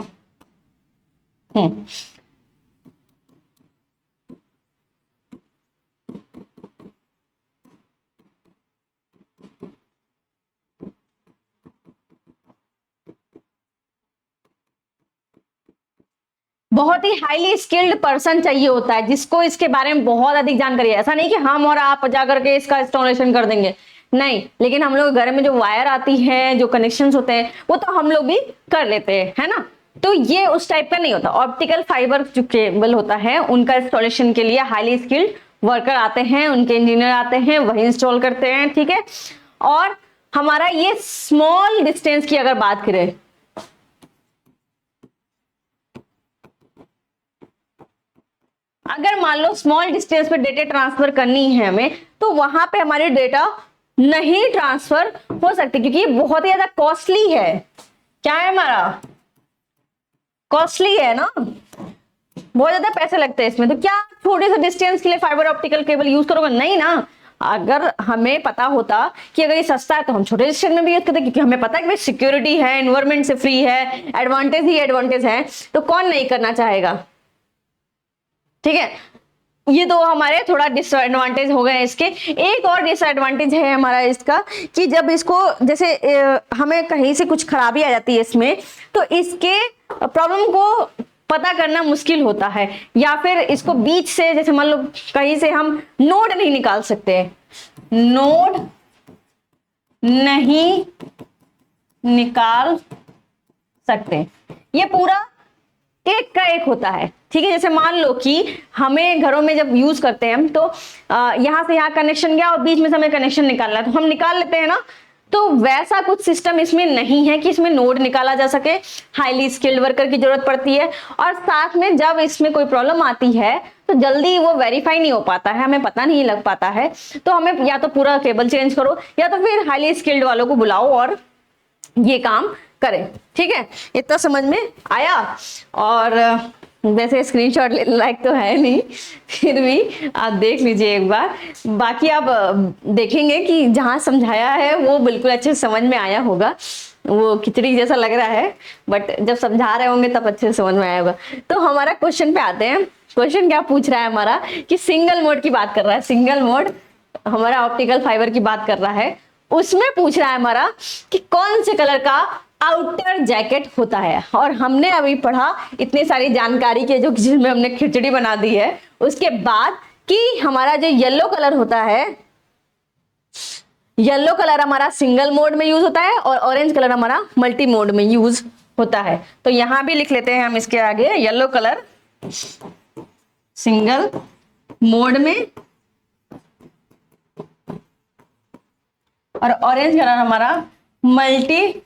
बहुत ही हाईली स्किल्ड पर्सन चाहिए होता है जिसको इसके बारे में बहुत अधिक जानकारी है। ऐसा नहीं कि हम और आप जा करके इसका इंस्टॉलेशन कर देंगे, नहीं, लेकिन हम लोग घर में जो वायर आती है, जो कनेक्शंस होते हैं, वो तो हम लोग भी कर लेते हैं, है ना। तो ये उस टाइप का नहीं होता। ऑप्टिकल फाइबर जो केबल होता है उनका इंस्टॉलेशन के लिए हाईली स्किल्ड वर्कर आते हैं, उनके इंजीनियर आते हैं, वही इंस्टॉल करते हैं, ठीक है। और हमारा ये स्मॉल डिस्टेंस की अगर बात करें, अगर मान लो स्मॉल डिस्टेंस पे डेटा ट्रांसफर करनी है हमें, तो वहां पे हमारे डेटा नहीं ट्रांसफर हो सकते क्योंकि ये बहुत ही ज्यादा कॉस्टली है। क्या है हमारा, कॉस्टली है ना, बहुत ज्यादा पैसे लगते हैं इसमें। तो क्या छोटे से डिस्टेंस के लिए फाइबर ऑप्टिकल केबल यूज करोगे, नहीं ना। अगर हमें पता होता कि अगर ये सस्ता है तो हम छोटे डिस्टेंस में भी यूज करते, क्योंकि हमें पता है कि सिक्योरिटी है, एनवायरमेंट से फ्री है, एडवांटेज ही एडवांटेज है, तो कौन नहीं करना चाहेगा, ठीक है। ये तो हमारे थोड़ा डिसएडवांटेज हो गए इसके। एक और डिसएडवांटेज है हमारा इसका कि जब इसको जैसे हमें कहीं से कुछ खराबी आ जाती है इसमें, तो इसके प्रॉब्लम को पता करना मुश्किल होता है, या फिर इसको बीच से जैसे मान लो कहीं से हम नोड नहीं निकाल सकते, नोड नहीं निकाल सकते, ये पूरा एक का एक होता है, ठीक है। जैसे मान लो कि हमें घरों में जब यूज करते हैं हम, तो यहां से यहां कनेक्शन गया और बीच में से हमें कनेक्शन निकालना है, तो हम निकाल लेते हैं ना। तो वैसा कुछ सिस्टम इसमें नहीं है कि इसमें नोड निकाला जा सके, हाईली स्किल्ड वर्कर की जरूरत पड़ती है, और साथ में जब इसमें कोई प्रॉब्लम आती है तो जल्दी वो वेरीफाई नहीं हो पाता है, हमें पता नहीं लग पाता है। तो हमें या तो पूरा केबल चेंज करो या तो फिर हाईली स्किल्ड वालों को बुलाओ और ये काम करें, ठीक है। इतना समझ में आया। और वैसे स्क्रीनशॉट लायक तो है नहीं, फिर भी आप देख लीजिए एक बार। बाकी आप देखेंगे कि जहां समझाया है वो बिल्कुल अच्छे से समझ में आया होगा। वो खिचड़ी जैसा लग रहा है, बट जब समझा रहे होंगे तब अच्छे से समझ में आया होगा। तो हमारा क्वेश्चन पे आते हैं। क्वेश्चन क्या पूछ रहा है हमारा कि सिंगल मोड की बात कर रहा है, सिंगल मोड हमारा ऑप्टिकल फाइबर की बात कर रहा है। उसमें पूछ रहा है हमारा कि कौन से कलर का आउटर जैकेट होता है। और हमने अभी पढ़ा इतनी सारी जानकारी के जो जिसमें हमने खिचड़ी बना दी है, उसके बाद कि हमारा जो येलो कलर होता है, येलो कलर हमारा सिंगल मोड में यूज होता है और ऑरेंज कलर हमारा मल्टी मोड में यूज होता है। तो यहां भी लिख लेते हैं हम इसके आगे, येलो कलर सिंगल मोड में और ऑरेंज कलर हमारा मल्टी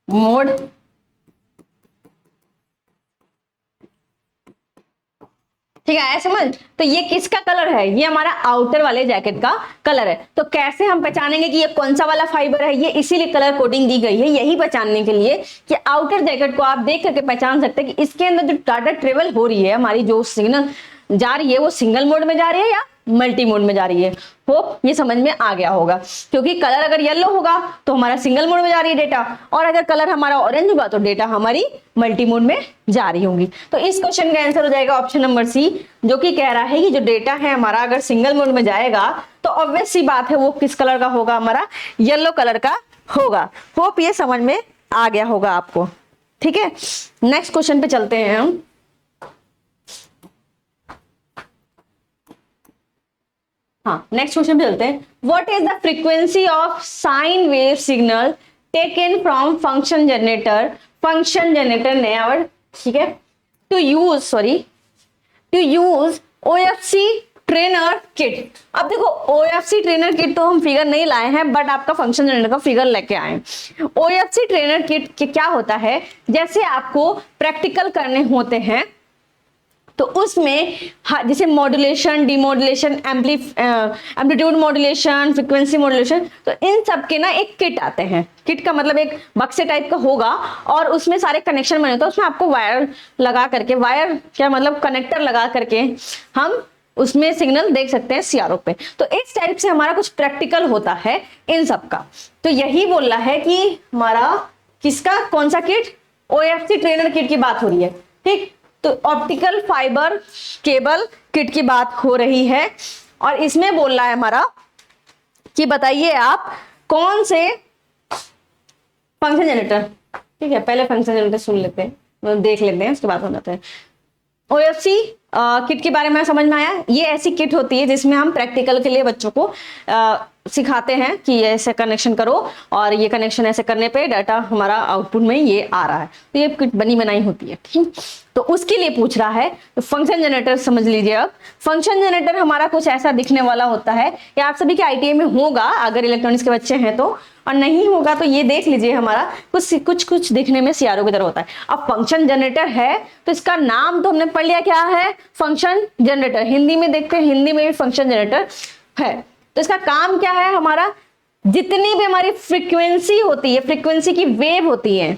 मोड। ठीक है, ऐसे समझ। तो ये किसका कलर है, ये हमारा आउटर वाले जैकेट का कलर है। तो कैसे हम पहचानेंगे कि ये कौन सा वाला फाइबर है, ये इसीलिए कलर कोडिंग दी गई है, यही पहचानने के लिए कि आउटर जैकेट को आप देख करके पहचान सकते हैं कि इसके अंदर जो डाटा ट्रेवल हो रही है, हमारी जो सिग्नल जा रही है, वो सिंगल मोड में जा रही है या मल्टी मोड में जा रही है। होप ये समझ में आ गया होगा, क्योंकि कलर अगर येलो होगा तो हमारा सिंगल मोड में जा रही है डेटा, और अगर कलर हमारा ऑरेंज होगा तो डेटा हमारी मल्टी मोड में जा रही होंगी। तो इस क्वेश्चन का आंसर हो जाएगा ऑप्शन नंबर सी, जो कि कह रहा है कि जो डेटा है हमारा अगर सिंगल मोड में जाएगा तो ऑब्वियस सी बात है वो किस कलर का होगा, हमारा येलो कलर का होगा। होप ये समझ में आ गया होगा आपको। ठीक है, नेक्स्ट क्वेश्चन पे चलते हैं हम। हाँ, नेक्स्ट क्वेश्चन पे चलते हैं। What is the frequency of sine wave signal taken from function generator, function generator नया वर्ड, ठीक है, to use OFC trainer kit. अब देखो OFC ट्रेनर किट तो हम फिगर नहीं लाए हैं, बट आपका फंक्शन जनरेटर का फिगर लेके आए। OFC ट्रेनर किट के क्या होता है, जैसे आपको प्रैक्टिकल करने होते हैं तो उसमें जैसे modulation, demodulation, amplitude modulation, frequency modulation, तो इन सब के ना एक किट आते हैं। किट का मतलब एक बक्से टाइप का होगा और उसमें सारे कनेक्शन बने होते हैं। उसमें आपको वायर लगा करके, वायर क्या मतलब कनेक्टर लगा करके हम उसमें सिग्नल देख सकते हैं CRO पे। तो इस टाइप से हमारा कुछ प्रैक्टिकल होता है इन सब का। तो यही बोल रहा है कि हमारा किसका कौन सा किट, OFC ट्रेनर किट की बात हो रही है। ठीक, तो ऑप्टिकल फाइबर केबल किट की बात हो रही है और इसमें बोल रहा है हमारा कि बताइए आप कौन से फंक्शन जनरेटर। ठीक है, पहले फंक्शन जनरेटर सुन लेते हैं, देख लेते हैं, उसके बाद हो जाते हैं। OFC किट के बारे में समझ में आया। ये ऐसी किट होती है जिसमें हम प्रैक्टिकल के लिए बच्चों को सिखाते हैं कि ऐसे कनेक्शन करो और ये कनेक्शन ऐसे करने पे डाटा हमारा आउटपुट में ये आ रहा है। तो ये किट बनी बनाई होती है, ठीक। तो उसके लिए पूछ रहा है। तो फंक्शन जनरेटर समझ लीजिए। अब फंक्शन जनरेटर हमारा कुछ ऐसा दिखने वाला होता है, या आप सभी के ITA में होगा अगर इलेक्ट्रॉनिक्स के बच्चे हैं तो, और नहीं होगा तो ये देख लीजिए। हमारा कुछ दिखने में CRO की तरह होता है। अब फंक्शन जनरेटर है तो इसका नाम तो हमने पढ़ लिया, क्या है, फंक्शन जनरेटर। हिंदी में देखते हैं, हिंदी में भी फंक्शन जनरेटर है। तो इसका काम क्या है, हमारा जितनी भी हमारी फ्रीक्वेंसी होती है, फ्रीक्वेंसी की वेव होती है,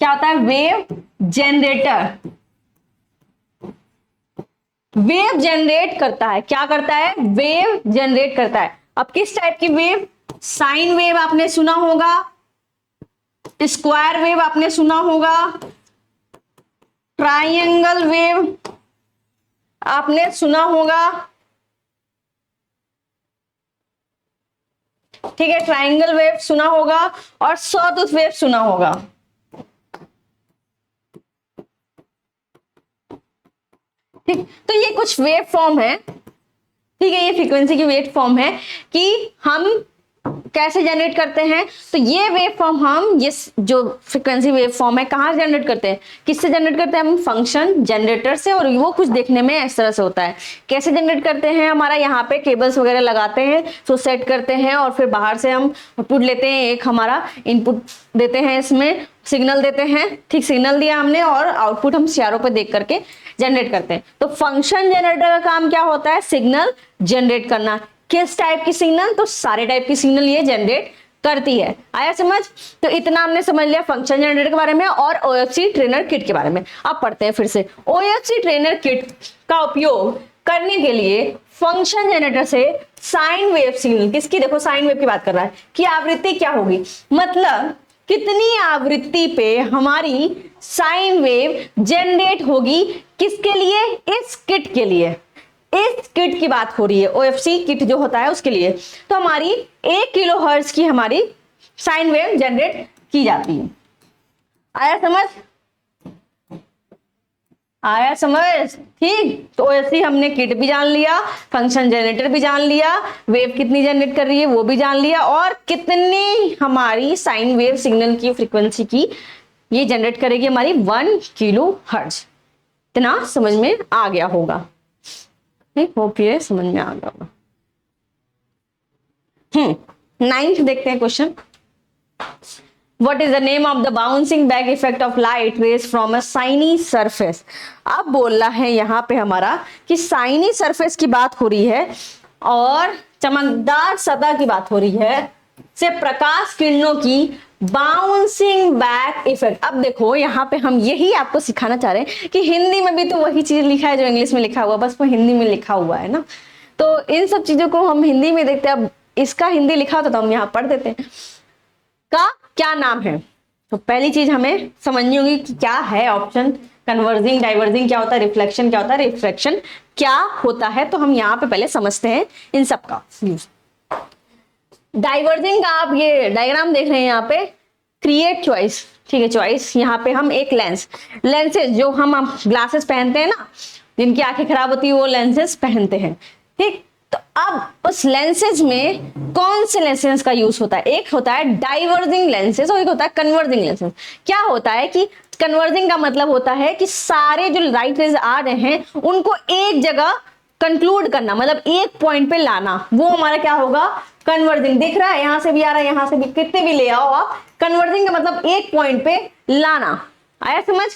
क्या होता है, वेव जनरेटर। वेव जनरेट करता है, क्या करता है, वेव जनरेट करता है। अब किस टाइप की वेव, साइन वेव आपने सुना होगा, स्क्वायर वेव आपने सुना होगा, ट्राइंगल वेव आपने सुना होगा, ठीक है, ट्राइंगल वेव सुना होगा, और सॉटूथ वेव सुना होगा। ठीक, तो ये कुछ वेव फॉर्म है, ठीक है, ये फ्रीक्वेंसी की वेव फॉर्म है कि हम कैसे जनरेट करते हैं। तो ये वेव फॉर्म हम, ये जो फ्रीक्वेंसी वेव फॉर्म है, कहाँ जनरेट करते हैं, किससे जनरेट करते हैं, हम फंक्शन जनरेटर से। और वो कुछ देखने में इस तरह से होता है। कैसे जनरेट करते हैं, हमारा यहाँ पे केबल्स वगैरह लगाते हैं, तो सेट करते हैं, और फिर बाहर से हम आउटपुट लेते हैं, एक हमारा इनपुट देते हैं, इसमें सिग्नल देते हैं, ठीक, सिग्नल दिया हमने, और आउटपुट हम CRO पे देख करके जनरेट करते हैं। तो फंक्शन जनरेटर का काम क्या होता है, सिग्नल जनरेट करना। किस टाइप की सिग्नल, तो सारे टाइप की सिग्नल ये जनरेट करती है। आया समझ। तो इतना हमने समझ लिया फंक्शन जनरेटर के बारे में और OFC ट्रेनर किट के बारे में। अब पढ़ते हैं फिर से। OFC ट्रेनर किट का उपयोग करने के लिए फंक्शन जनरेटर से साइन वेव सिग्नल, किसकी, देखो साइन वेव की बात कर रहा है, कि आवृत्ति क्या होगी, मतलब कितनी आवृत्ति पे हमारी साइन वेव जनरेट होगी, किसके लिए, इस किट के लिए। इस किट की बात हो रही है, OFC किट जो होता है उसके लिए। तो हमारी 1 किलोहर्ट्ज की हमारी साइन वेव जनरेट की जाती है। आया समझ, आया समझ, ठीक। तो OFC हमने किट भी जान लिया, फंक्शन जनरेटर भी जान लिया, वेव कितनी जनरेट कर रही है वो भी जान लिया, और कितनी हमारी साइन वेव सिग्नल की फ्रीक्वेंसी की ये जनरेट करेगी, हमारी 1 किलोहर्ट्ज। इतना समझ में आ गया होगा, होप ये समझ में आ गया होगा। 9th देखते हैं question. What is the name of the bouncing back effect of light rays from a shiny surface? अब बोल रहा है यहाँ पे हमारा कि साइनी सरफेस की बात हो रही है और चमकदार सतह की बात हो रही है, से प्रकाश किरणों की बाउंसिंग बैक इफेक्ट। अब देखो यहाँ पे हम यही आपको सिखाना चाह रहे हैं कि हिंदी में भी तो वही चीज लिखा है जो इंग्लिश में लिखा हुआ, बस वो हिंदी में लिखा हुआ है ना। तो इन सब चीजों को हम हिंदी में देखते हैं। अब इसका हिंदी लिखा होता तो हम यहाँ पढ़ देते हैं। का क्या नाम है, तो पहली चीज हमें समझनी होगी कि क्या है ऑप्शन। कन्वर्जिंग, डाइवर्जिंग क्या होता है, रिफ्लेक्शन क्या होता है, रिफ्रैक्शन क्या होता है। तो हम यहाँ पे पहले समझते हैं इन सब का यूज। डाइवर्जिंग का आप ये डायग्राम देख रहे हैं यहाँ पे, क्रिएट चॉइस, ठीक है, चॉइस। यहाँ पे हम एक लेंसेज जो हम ग्लासेस पहनते हैं ना, जिनकी आंखें खराब होती है वो लेंसेज पहनते हैं, ठीक। तो अब उस लेंसेज में कौन से लेंसेज का यूज होता है, एक होता है डाइवर्जिंग लेंसेज और एक होता है कन्वर्जिंग लेंसेज। क्या होता है कि कन्वर्जिंग का मतलब होता है कि सारे जो लाइट रेज आ रहे हैं उनको एक जगह कंक्लूड करना, मतलब एक पॉइंट पे लाना, वो हमारा क्या होगा, कन्वर्जिंग। दिख रहा है, यहां से भी आ रहा है, यहां से भी, कितने भी ले आओ आप। कन्वर्जिंग का मतलब एक पॉइंट पे लाना। आया समझ,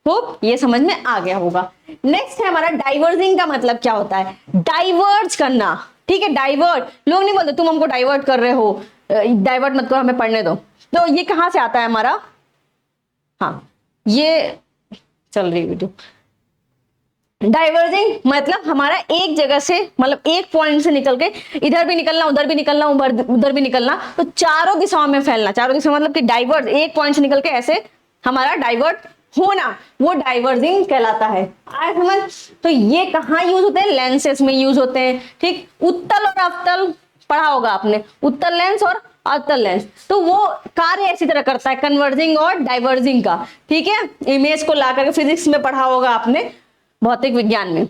होप ये समझ में आ गया होगा। नेक्स्ट है हमारा डाइवर्जिंग का मतलब क्या होता है, डाइवर्ज करना, ठीक है। डाइवर्ट, लोग नहीं बोलते तुम हमको डाइवर्ट कर रहे हो, डाइवर्ट मत करो, हमें पढ़ने दो। तो ये कहां से आता है हमारा, हाँ ये चल रही वीडियो। डाइवर्जिंग मतलब हमारा एक जगह से, मतलब एक पॉइंट से निकल के इधर भी निकलना, उधर भी निकलना, उधर भी निकलना, तो चारों दिशाओं में फैलना। चारों दिशाओं मतलब कि डाइवर्ज, एक पॉइंट से निकल के ऐसे हमारा डाइवर्ट होना, वो डाइवर्जिंग कहलाता है। आया समझ। तो ये कहाँ यूज होते हैं, लेंसेज में यूज होते हैं, ठीक। उत्तल और अवतल पढ़ा होगा आपने, उत्तल लेंस और अवतल लेंस। तो वो कार्य ऐसी तरह करता है कन्वर्जिंग और डाइवर्जिंग का, ठीक है। इमेज को ला करके फिजिक्स में पढ़ा होगा आपने, भौतिक विज्ञान में।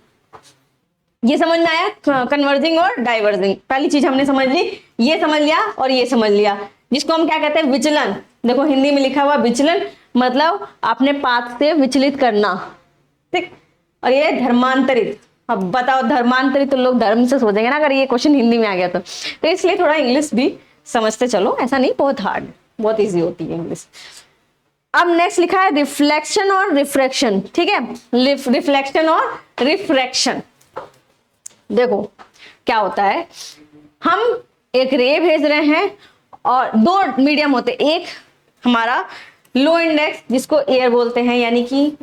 ये समझ में आया, कन्वर्जिंग और डाइवर्जिंग। पहली चीज हमने समझ ली, ये समझ लिया और ये समझ लिया, जिसको हम क्या कहते हैं, विचलन। देखो हिंदी में लिखा हुआ विचलन, मतलब अपने पाथ से विचलित करना, ठीक। और ये धर्मांतरित, अब बताओ धर्मांतरित तो लोग धर्म से सोचेंगे ना अगर ये क्वेश्चन हिंदी में आ गया तो इसलिए थोड़ा इंग्लिश भी समझते चलो, ऐसा नहीं बहुत हार्ड, बहुत इजी होती है इंग्लिश। अब नेक्स्ट लिखा है रिफ्लेक्शन और रिफ्रैक्शन, ठीक है। रिफ्लेक्शन और रिफ्रैक्शन, देखो क्या होता है, हम एक रे भेज रहे हैं और दो मीडियम होते हैं, एक हमारा लो इंडेक्स जिसको एयर बोलते हैं, यानी कि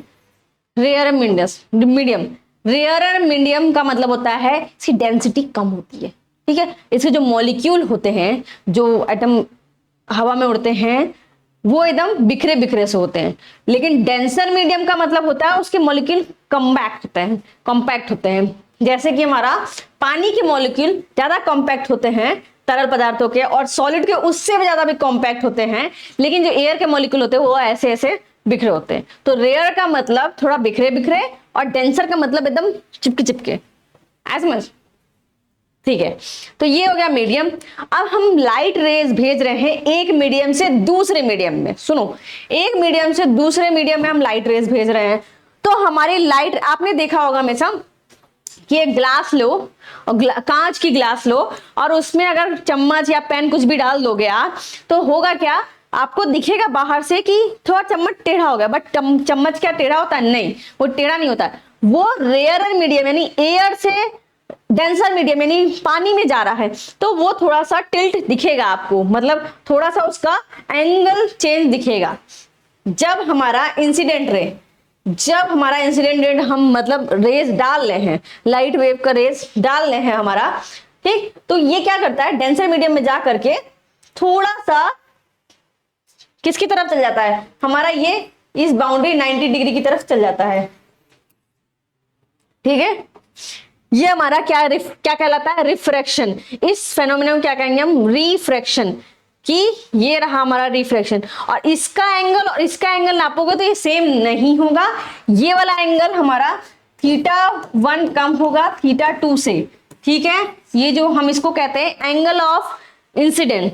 रेयर मीडियम। रेयर मीडियम का मतलब होता है इसकी डेंसिटी कम होती है, ठीक है। इसके जो मॉलिक्यूल होते हैं, जो एटम हवा में उड़ते हैं, वो एकदम बिखरे बिखरे से होते हैं। लेकिन डेंसर मीडियम का मतलब होता है उसके मॉलिक्यूल कॉम्पैक्ट होते हैं। जैसे कि हमारा पानी के मॉलिक्यूल ज्यादा कॉम्पैक्ट होते हैं तरल पदार्थों के, और सॉलिड के उससे भी ज्यादा भी कॉम्पैक्ट होते हैं। लेकिन जो एयर के मॉलिक्यूल होते हैं वो ऐसे ऐसे बिखरे होते हैं। तो रेयर का मतलब थोड़ा बिखरे बिखरे, और डेंसर का मतलब एकदम चिपके चिपके, समझ, ठीक है। तो ये हो गया मीडियम। अब हम लाइट रेज भेज रहे हैं एक मीडियम से दूसरे मीडियम में। सुनो, एक मीडियम से दूसरे मीडियम में हम लाइट रेज भेज रहे हैं, तो हमारी लाइट, आपने देखा होगा हमेशा कि एक ग्लास लो और कांच की ग्लास लो, और उसमें अगर चम्मच या पेन कुछ भी डाल दोगे आप, तो होगा क्या, आपको दिखेगा बाहर से कि थोड़ा चम्मच टेढ़ा हो गया, बट चम्मच क्या टेढ़ा होता है? नहीं, वो टेढ़ा नहीं होता। वो रेयर मीडियम यानी एयर से डेंसर मीडियम यानी पानी में जा रहा है, तो वो थोड़ा सा टिल्ट दिखेगा आपको, मतलब थोड़ा सा उसका एंगल चेंज दिखेगा। जब हमारा इंसिडेंट रे हम मतलब रेज डाल रहे हैं, लाइट वेव का रेज डाल रहे हैं हमारा, ठीक। तो ये क्या करता है, डेंसर मीडियम में जा करके थोड़ा सा किसकी तरफ चल जाता है, हमारा ये इस बाउंड्री 90 डिग्री की तरफ चल जाता है, ठीक है। ये हमारा क्या कहलाता है, रिफ्रैक्शन। इस फेनोमेनन क्या कहेंगे हम, रिफ्रैक्शन, कि ये रहा हमारा रिफ्रैक्शन। और इसका एंगल और इसका एंगल नापोगे तो ये सेम नहीं होगा, ये वाला एंगल हमारा θ1 कम होगा θ2 से, ठीक है। ये जो हम इसको कहते हैं angle of incident,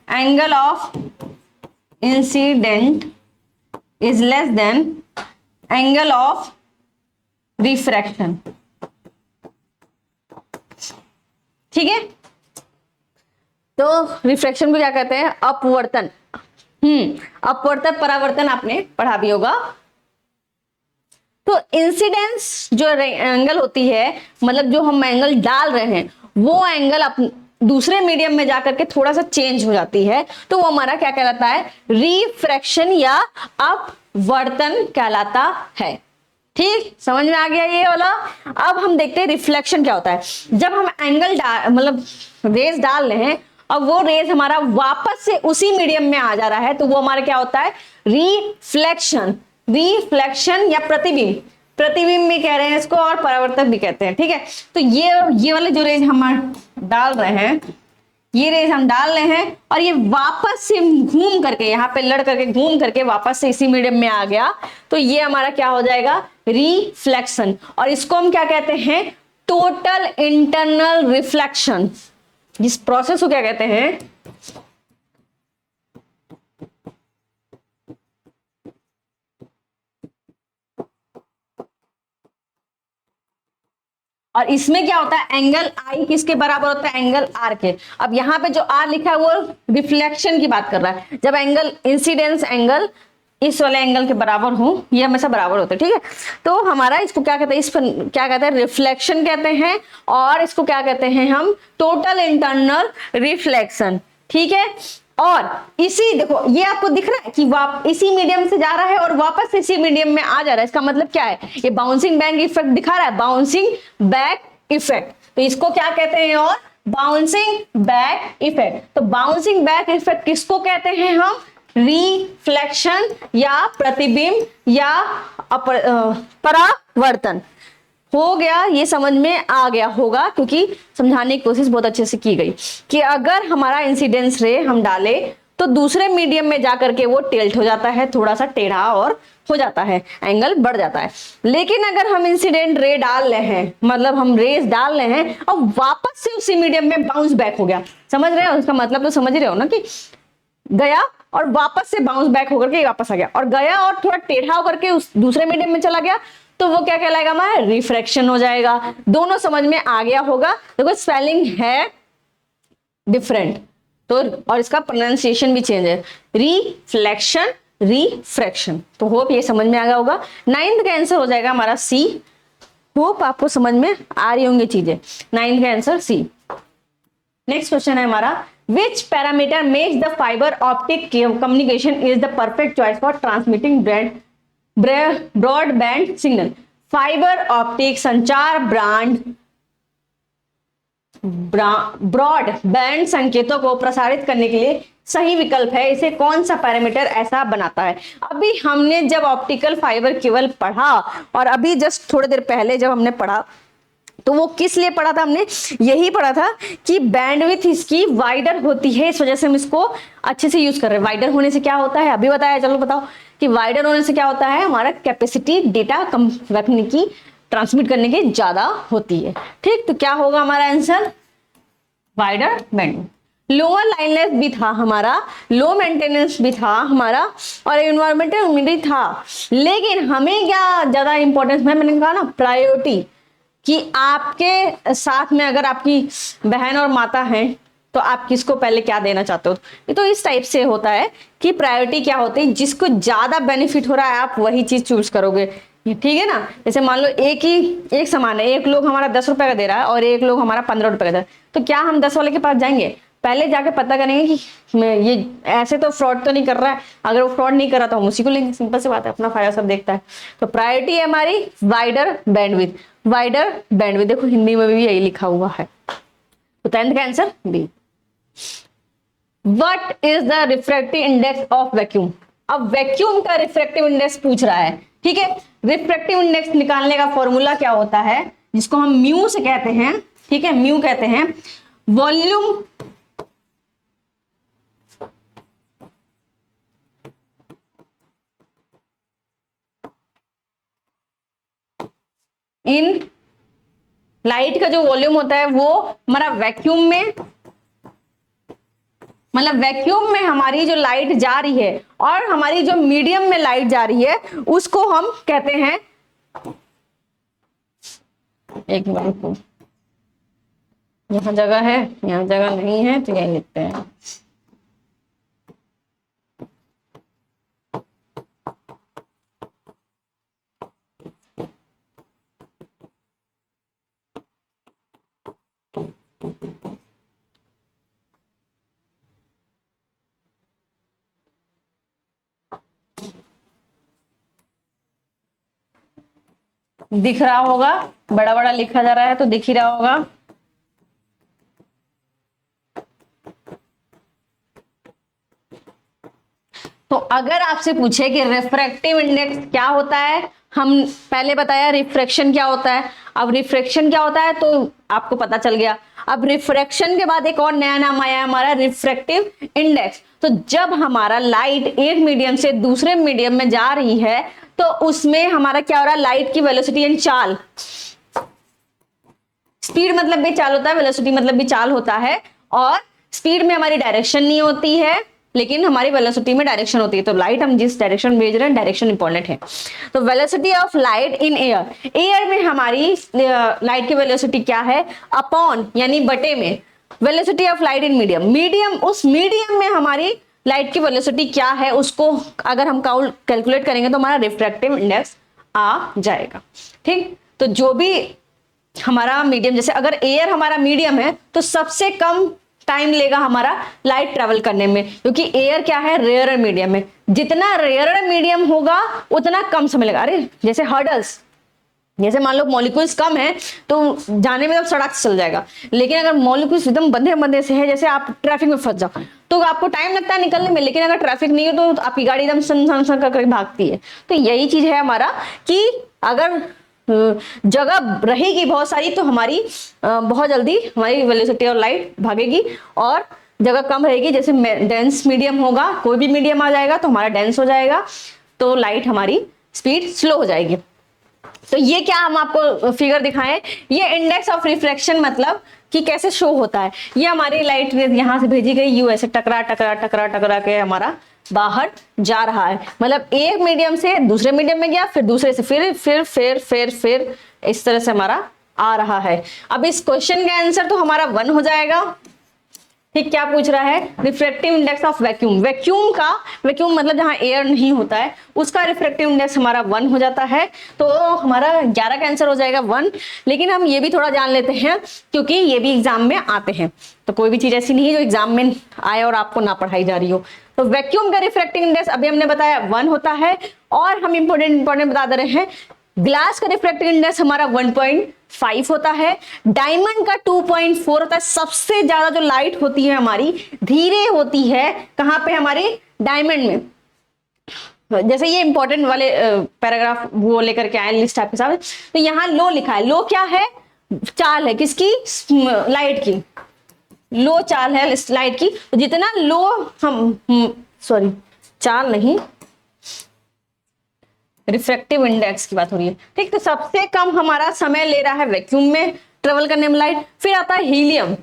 angle of incident is less than angle of refraction, ठीक है। तो रिफ्रैक्शन को क्या कहते हैं, अपवर्तन। अपवर्तन परावर्तन आपने पढ़ा भी होगा। तो इंसिडेंस जो एंगल होती है, मतलब जो हम एंगल डाल रहे हैं, वो एंगल दूसरे मीडियम में जाकर के थोड़ा सा चेंज हो जाती है, तो वो हमारा क्या कहलाता है, रिफ्रैक्शन या अपवर्तन कहलाता है, ठीक। समझ में आ गया ये वाला। अब हम देखते हैं रिफ्लेक्शन क्या होता है। जब हम एंगल मतलब रेज डाल रहे हैं, अब वो रेज हमारा वापस से उसी मीडियम में आ जा रहा है, तो वो हमारा क्या होता है, रिफ्लेक्शन। रिफ्लेक्शन या प्रतिबिंब, प्रतिबिंब भी कह रहे हैं इसको, और परावर्तक भी कहते हैं, ठीक है। तो ये वाले जो रेज हम डाल रहे हैं, ये रेज हम डाल रहे हैं, और ये वापस से घूम करके यहाँ पे लड़ करके घूम करके वापस से इसी मीडियम में आ गया, तो ये हमारा क्या हो जाएगा, रिफ्लेक्शन। और इसको हम क्या कहते हैं, टोटल इंटरनल रिफ्लेक्शन। इस प्रोसेस को क्या कहते हैं, और इसमें क्या होता है, एंगल आई किसके बराबर होता है, एंगल आर के। अब यहाँ पे जो आर लिखा है वो रिफ्लेक्शन की बात कर रहा है। जब एंगल इंसिडेंस एंगल इस वाले एंगल के बराबर हो, ये हमेशा बराबर होते हैं, ठीक है। तो हमारा इसको क्या कहते हैं, इस पर क्या कहते हैं, रिफ्लेक्शन कहते हैं, और इसको क्या कहते हैं हम, टोटल इंटरनल रिफ्लेक्शन, ठीक है। और इसी देखो, ये आपको दिख रहा है कि इसी मीडियम से जा रहा है और वापस इसी मीडियम में आ जा रहा है। इसका मतलब क्या है, ये बाउंसिंग बैक इफेक्ट दिखा रहा है, बाउंसिंग बैक इफेक्ट। तो इसको क्या कहते हैं, और बाउंसिंग बैक इफेक्ट। तो बाउंसिंग बैक इफेक्ट किसको कहते हैं हम, रिफ्लेक्शन या प्रतिबिंब या परावर्तन। हो गया, ये समझ में आ गया होगा क्योंकि समझाने की कोशिश बहुत अच्छे से की गई कि अगर हमारा इंसिडेंस रे हम डाले तो दूसरे मीडियम में जाकर के वो टिल्ट हो जाता है, थोड़ा सा टेढ़ा और हो जाता है, एंगल बढ़ जाता है। लेकिन अगर हम इंसिडेंट रे डाल रहे हैं, मतलब हम रेस डाल रहे हैं और वापस से उसी मीडियम में बाउंस बैक हो गया, समझ रहे हो उसका मतलब? तो समझ रहे हो ना कि गया और वापस से बाउंस बैक होकर के वापस आ गया, और गया और थोड़ा टेढ़ा होकर के उस दूसरे मीडियम में चला गया, तो वो क्या कहलाएगा हमारा? रिफ्रैक्शन हो जाएगा। दोनों समझ में आ गया होगा। देखो स्पेलिंग है डिफरेंट तो, और इसका प्रोनाउंसिएशन भी चेंज है, रिफ्लेक्शन, रिफ्रैक्शन। तो होप ये समझ में आ गया होगा। 9th का आंसर हो जाएगा हमारा सी। होप आपको समझ में आ रही होंगी चीजें। 9th का आंसर सी। नेक्स्ट क्वेश्चन है हमारा, which parameter makes the fibre optic communication is the perfect choice for transmitting broadband signal? Fibre optic संचार ब्रॉडबैंड संकेतों को प्रसारित करने के लिए सही विकल्प है, इसे कौन सा पैरामीटर ऐसा बनाता है? अभी हमने जब ऑप्टिकल फाइबर केबल पढ़ा और अभी जस्ट थोड़ी देर पहले जब हमने पढ़ा तो वो किस लिए पढ़ा था? हमने यही पढ़ा था कि बैंडविड्थ इसकी वाइडर होती है, इस वजह से हम इसको अच्छे से यूज कर रहे हैं। वाइडर होने से क्या होता है अभी बताया, चलो बताओ कि वाइडर होने से क्या होता है? हमारा कैपेसिटी डेटा कम रखने की, ट्रांसमिट करने की ज्यादा होती है। ठीक, तो क्या होगा हमारा आंसर? Wider band. लोअर लाइनलेस भी था हमारा, लो मेंटेनेंस भी था हमारा, और एनवायरमेंटल भी था। लेकिन हमें क्या ज्यादा इंपॉर्टेंस में, मैंने कहा ना प्रायोरिटी, कि आपके साथ में अगर आपकी बहन और माता हैं तो आप किसको पहले क्या देना चाहते हो? ये तो इस टाइप से होता है कि प्रायोरिटी क्या होती है, जिसको ज्यादा बेनिफिट हो रहा है आप वही चीज चूज करोगे। ठीक है ना? जैसे मान लो एक सामान है, एक लोग हमारा 10 रुपए का दे रहा है और एक लोग हमारा 15 रुपए का दे रहा है, तो क्या हम 10 वाले के पास जाएंगे? पहले जाके पता करेंगे कि ये ऐसे तो फ्रॉड तो नहीं कर रहा है, अगर वो फ्रॉड नहीं कर रहा तो हम उसी को लेंगे। सिंपल सी बात है, अपना फायदा सब देखता है। तो प्रायोरिटी है हमारी वाइडर बैंडविड्थ। वाइडर बैंडविड्थ, देखो हिंदी में भी यही लिखा हुआ है। तो 10th का answer B. What is the refractive index of vacuum? अब वैक्यूम का रिफ्रैक्टिव इंडेक्स पूछ रहा है। ठीक है, रिफ्रैक्टिव इंडेक्स निकालने का फॉर्मूला क्या होता है, जिसको हम म्यू से कहते हैं। ठीक है, म्यू कहते हैं वॉल्यूम इन लाइट का जो वॉल्यूम होता है वो हमारा वैक्यूम में, मतलब वैक्यूम में हमारी जो लाइट जा रही है और हमारी जो मीडियम में लाइट जा रही है उसको हम कहते हैं, एक मिनट, यहां जगह है, यहां जगह नहीं है तो यही लिखते हैं। दिख रहा होगा, बड़ा बड़ा लिखा जा रहा है तो दिख ही रहा होगा। तो अगर आपसे पूछे कि रिफ्रैक्टिव इंडेक्स क्या होता है, हम पहले बताया रिफ्रैक्शन क्या होता है, अब रिफ्रैक्शन क्या होता है तो आपको पता चल गया। अब रिफ्रैक्शन के बाद एक और नया नाम आया हमारा रिफ्रैक्टिव इंडेक्स। तो जब हमारा लाइट एक मीडियम से दूसरे मीडियम में जा रही है तो उसमें हमारा क्या हो रहा है, लाइट की वेलोसिटी यानी चाल, स्पीड मतलब भी चाल होता है, वेलोसिटी मतलब भी चाल होता है, और स्पीड में हमारी डायरेक्शन नहीं होती है लेकिन हमारी वेलोसिटी में डायरेक्शन होती है। तो लाइट हम जिस डायरेक्शन भेज रहे हैं डायरेक्शन इंपॉर्टेंट है। तो velocity of light in air, air में हमारी लाइट की वेलोसिटी क्या है, अपॉन यानी बटे में velocity of light in medium, medium उस मीडियम में हमारी लाइट की वेलोसिटी क्या है उसको अगर हम कैलकुलेट करेंगे तो हमारा रिफ्रैक्टिव इंडेक्स आ जाएगा। ठीक, तो जो भी हमारा मीडियम, जैसे अगर एयर हमारा मीडियम है तो सबसे कम टाइम लेगा हमारा लाइट ट्रेवल करने में, क्योंकि एयर क्या है, रेयरर मीडियम है। जितना रेयरर मीडियम होगा उतना कम समय लगेगा। अरे जैसे हर्डल्स, जैसे मान लो मॉलिक्यूल्स कम है तो जाने में तो सड़क से चल जाएगा, लेकिन अगर मॉलिक्यूल्स एकदम बंधे बंधे से है, जैसे आप ट्रैफिक में फंस जाओ तो आपको टाइम लगता है निकलने में, लेकिन अगर ट्रैफिक नहीं हो तो आपकी गाड़ी एकदम सन सन सन करके भागती है। तो यही चीज है हमारा कि अगर जगह रहेगी बहुत सारी, तो हमारी बहुत जल्दी हमारी वेलोसिटी और लाइट भागेगी, और जगह कम रहेगी, जैसे डेंस मीडियम होगा, कोई भी मीडियम आ जाएगा तो हमारा डेंस हो जाएगा, तो लाइट हमारी स्पीड स्लो हो जाएगी। तो ये क्या हम आपको फिगर दिखाएं, ये इंडेक्स ऑफ रिफ्लेक्शन मतलब कि कैसे शो होता है। ये हमारी लाइट रेज यहाँ से भेजी गई, यू ऐसे टकरा टकरा टकरा टकरा के हमारा बाहर जा रहा है, मतलब एक मीडियम से दूसरे मीडियम में गया, फिर दूसरे से फिर इस तरह से हमारा आ रहा है। अब इस क्वेश्चन का आंसर तो हमारा 1 हो जाएगा। ठीक, क्या पूछ रहा है, refractive index of vacuum, vacuum मतलब जहां एयर नहीं होता है उसका रिफ्रैक्टिव इंडेक्स हमारा 1 हो जाता है, तो हमारा 11 का आंसर हो जाएगा 1। लेकिन हम ये भी थोड़ा जान लेते हैं, क्योंकि ये भी एग्जाम में आते हैं, तो कोई भी चीज ऐसी नहीं है जो एग्जाम में आए और आपको ना पढ़ाई जा रही हो। तो वैक्यूम का रिफ्रैक्टिव इंडेक्स अभी हमने बताया 1 होता है, और हम इंपॉर्टेंट बता दे रहे हैं, ग्लास का रिफ्रैक्टिव इंडेक्स हमारा 1.5 होता है, डायमंड का 2.4 होता है। सबसे ज्यादा जो लाइट होती है हमारी धीरे होती है कहां पे, हमारे डायमंड में। जैसे ये इंपॉर्टेंट वाले पैराग्राफ वो लेकर के आए लिस्ट आपके साथ, तो यहाँ लो लिखा है, लो क्या है, चाल है किसकी, लाइट की, लो चाल है लाइट की। तो जितना लो हम सॉरी चाल नहीं, रिफ्रैक्टिव इंडेक्स की बात हो रही है, ठीक। तो सबसे कम हमारा समय ले रहा है वैक्यूम में ट्रेवल करने में लाइट। फिर आता है हीलियम,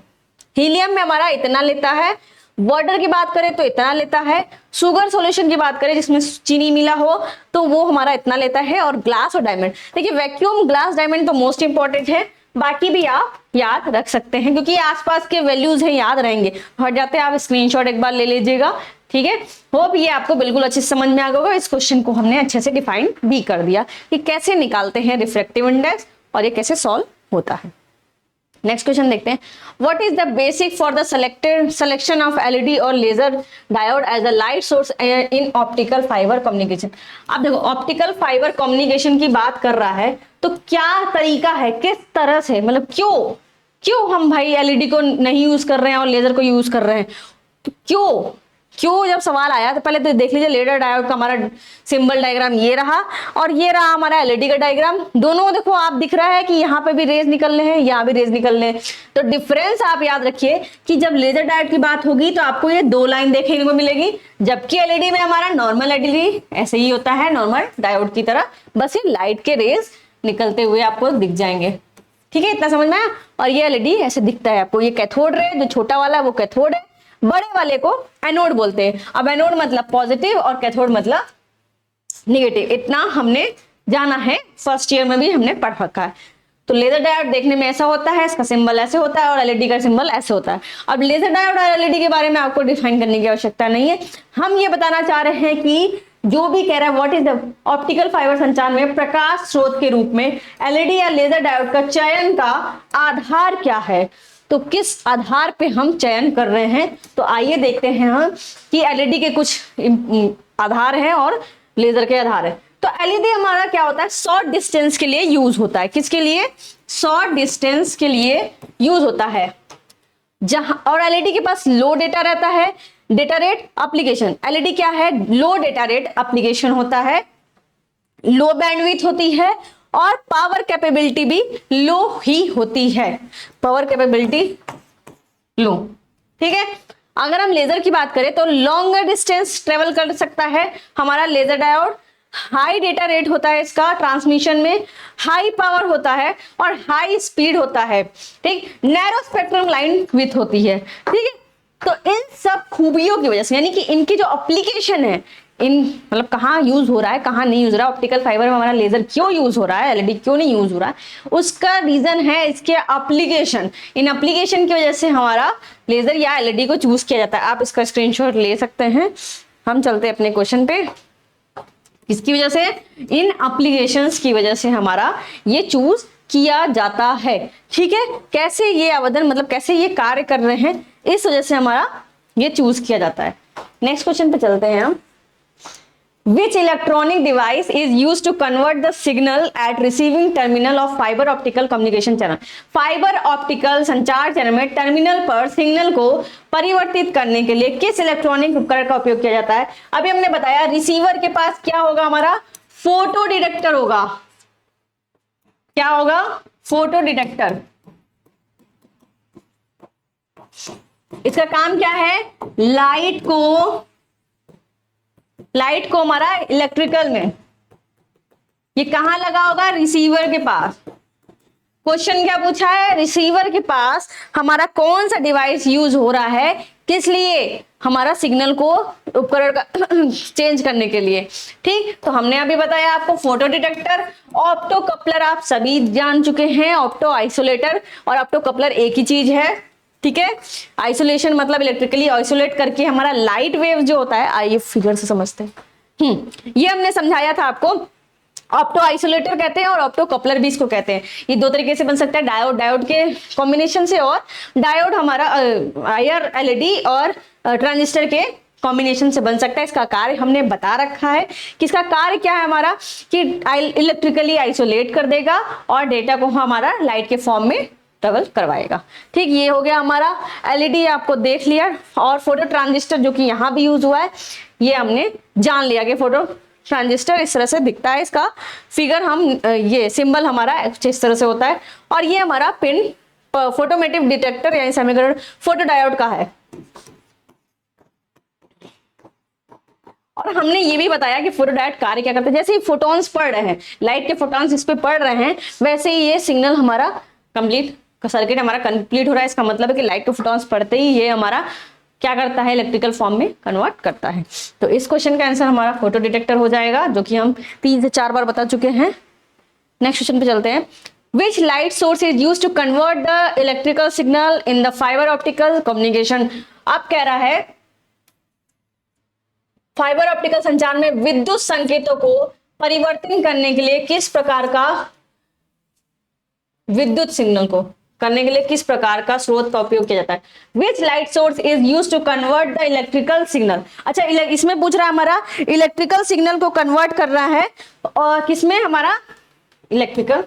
हीलियम में हमारा इतना लेता है, वाटर की बात करें तो इतना लेता है, शुगर सॉल्यूशन की बात करें जिसमें चीनी मिला हो तो वो हमारा इतना लेता है, और ग्लास और डायमंड। देखिए वैक्यूम, ग्लास, डायमंड तो मोस्ट इंपॉर्टेंट है, बाकी भी आप याद रख सकते हैं क्योंकि आसपास के वैल्यूज हैं, याद रहेंगे। हट जाते हैं, आप स्क्रीनशॉट एक बार ले लीजिएगा, ठीक है। होप ये आपको बिल्कुल अच्छे से समझ में आ गया होगा। इस क्वेश्चन को हमने अच्छे से डिफाइन भी कर दिया कि कैसे निकालते हैं रिफ्रैक्टिव इंडेक्स और ये कैसे सॉल्व होता है। नेक्स्ट क्वेश्चन देखते हैं, what is the basic for the selection of LED और laser diode as a light source in optical fibre communication. आप देखो ऑप्टिकल फाइबर कम्युनिकेशन की बात कर रहा है, तो क्या तरीका है, किस तरह से, मतलब क्यों हम भाई एलईडी को नहीं यूज कर रहे हैं और लेजर को यूज कर रहे हैं, तो क्यों जब सवाल आया तो पहले तो देख लीजिए लेजर डायोड का हमारा सिंबल डायग्राम ये रहा, और ये रहा हमारा एलईडी का डायग्राम। दोनों देखो आप दिख रहा है कि यहाँ पे भी रेज निकल रहे हैं, यहाँ भी रेज निकल रहे हैं। तो डिफरेंस आप याद रखिए कि जब लेजर डायोड की बात होगी तो आपको ये 2 लाइन देखने को मिलेगी, जबकि एलईडी में हमारा नॉर्मल एलईडी ऐसे ही होता है, नॉर्मल डायोड की तरह, बस ये लाइट के रेज निकलते हुए आपको दिख जाएंगे, ठीक है। इतना समझ में आया। और ये एलईडी ऐसे दिखता है आपको, ये कैथोड रे, जो छोटा वाला है वो कैथोड है, बड़े वाले को एनोड बोलते हैं। अब एनोड मतलब पॉजिटिव और कैथोड मतलब नेगेटिव, इतना हमने जाना है, फर्स्ट ईयर में भी हमने पढ़ रखा है। तो लेजर डायोड देखने में ऐसा होता है, इसका सिंबल ऐसे होता है, और एलईडी का सिंबल ऐसे होता है। अब लेजर डायोड और एलईडी के बारे में आपको डिफाइन करने की आवश्यकता नहीं है, हम ये बताना चाह रहे हैं कि जो भी कह रहा है what is the optical fibre संचार में प्रकाश स्रोत के रूप में एलईडी या लेजर डायोड का चयन का आधार क्या है, तो किस आधार पे हम चयन कर रहे हैं। तो आइए देखते हैं हम कि एलईडी के कुछ आधार हैं और लेजर के आधार है। तो एलईडी हमारा क्या होता है, शॉर्ट डिस्टेंस के लिए यूज होता है, किसके लिए, शॉर्ट डिस्टेंस के लिए यूज होता है जहां, और एलईडी के पास लो डेटा रहता है, डेटा रेट एप्लीकेशन। एलईडी क्या है, लो डेटा रेट एप्लीकेशन होता है, लो बैंडविड्थ होती है, और पावर कैपेबिलिटी भी लो ही होती है, पावर कैपेबिलिटी लो, ठीक है। अगर हम लेजर की बात करें तो लॉन्गर डिस्टेंस ट्रेवल कर सकता है हमारा laser diode, high data rate होता है इसका ट्रांसमिशन में, हाई पावर होता है और हाई स्पीड होता है, ठीक। नैरो स्पेक्ट्रम लाइन विथ होती है, ठीक है। तो इन सब खूबियों की वजह से, यानी कि इनकी जो एप्लीकेशन है, इन मतलब कहाँ यूज हो रहा है कहाँ नहीं यूज हो रहा है, ऑप्टिकल फाइबर में हमारा लेजर क्यों यूज हो रहा है, एलईडी क्यों नहीं यूज हो रहा है, उसका रीजन है इसके एप्लीकेशन। इन एप्लीकेशन की वजह से हमारा लेजर या एलईडी को चूज किया जाता है। आप इसका स्क्रीनशॉट ले सकते हैं। हम चलते हैं अपने क्वेश्चन पे। किसकी वजह से, इन एप्लीकेशंस की वजह से हमारा ये चूज किया जाता है, ठीक है। कैसे ये आवेदन मतलब कैसे ये कार्य कर रहे हैं, इस वजह से हमारा ये चूज किया जाता है। नेक्स्ट क्वेश्चन पे चलते हैं हम। Which electronic device is used to convert the signal at receiving terminal of fiber optical communication channel? Fibre optical संचार चैनल में टर्मिनल पर सिग्नल को परिवर्तित करने के लिए किस इलेक्ट्रॉनिक उपकरण का उपयोग किया जाता है? अभी हमने बताया रिसीवर के पास क्या होगा, हमारा फोटो डिटेक्टर होगा, क्या होगा? Photo detector. इसका काम क्या है? लाइट को हमारा इलेक्ट्रिकल में, ये कहां लगा होगा? रिसीवर के पास। क्वेश्चन क्या पूछा है? रिसीवर के पास हमारा कौन सा डिवाइस यूज हो रहा है, किस लिए? हमारा सिग्नल को उपकरण का चेंज करने के लिए। ठीक, तो हमने अभी बताया आपको फोटो डिटेक्टर। ऑप्टो कपलर आप सभी जान चुके हैं, ऑप्टो आइसोलेटर और ऑप्टो कपलर एक ही चीज है। ठीक है, आइसोलेशन मतलब इलेक्ट्रिकली आइसोलेट करके हमारा लाइट वेव जो होता है, आइए फिगर से समझते हैं। ये हमने समझाया था आपको। ऑप्टो आइसोलेटर कहते हैं और ऑप्टो कपलर भी इसको कहते हैं। ये दो तरीके से बन सकता है, डायोड के कॉम्बिनेशन से, और डायोड हमारा आईआर एलईडी और ट्रांजिस्टर के कॉम्बिनेशन से बन सकता है। इसका कार्य हमने बता रखा है कि इसका कार्य क्या है हमारा, कि इलेक्ट्रिकली आइसोलेट कर देगा और डेटा को हमारा लाइट के फॉर्म में ट्रेवल करवाएगा। ठीक, ये हो गया हमारा एलईडी, आपको देख लिया। और फोटो ट्रांजिस्टर जो कि यहाँ भी यूज हुआ है, ये हमने जान लिया कि फोटो ट्रांजिस्टर इस तरह से दिखता है। इसका फिगर हम ये सिंबल हमारा इस तरह से होता है। और ये हमारा पिन फोटोमेटिक डिटेक्टर यानी सेमीकंडक्टर फोटो डायोड का है। और हमने ये भी बताया कि फोटो डायोड कार्य क्या करता है। जैसे ही फोटॉन्स पड़ रहे हैं, लाइट के फोटॉन्स इस पे पड़ रहे हैं, वैसे ही ये सिग्नल हमारा कंप्लीट, सर्किट हमारा कंप्लीट हो रहा है। इसका मतलब है कि लाइट के फोटॉन्स पड़ते ही ये हमारा क्या करता है, इलेक्ट्रिकल फॉर्म में कन्वर्ट करता है। तो इस क्वेश्चन का आंसर हमारा फोटो डिटेक्टर हो जाएगा, जो कि हम 3 से 4 बार बता चुके हैं। नेक्स्ट क्वेश्चन पे चलते हैं। Which light source is used to convert the electrical signal in the fiber optical communication? अब कह रहा है फाइबर ऑप्टिकल संचार में विद्युत संकेतों को परिवर्तन करने के लिए किस प्रकार का, विद्युत सिग्नल को करने के लिए किस प्रकार का स्रोत का उपयोग किया जाता है? Which light source is used to convert the electrical signal? अच्छा, इसमें पूछ रहा है हमारा इलेक्ट्रिकल सिग्नल को कन्वर्ट कर रहा है और किसमें? हमारा इलेक्ट्रिकल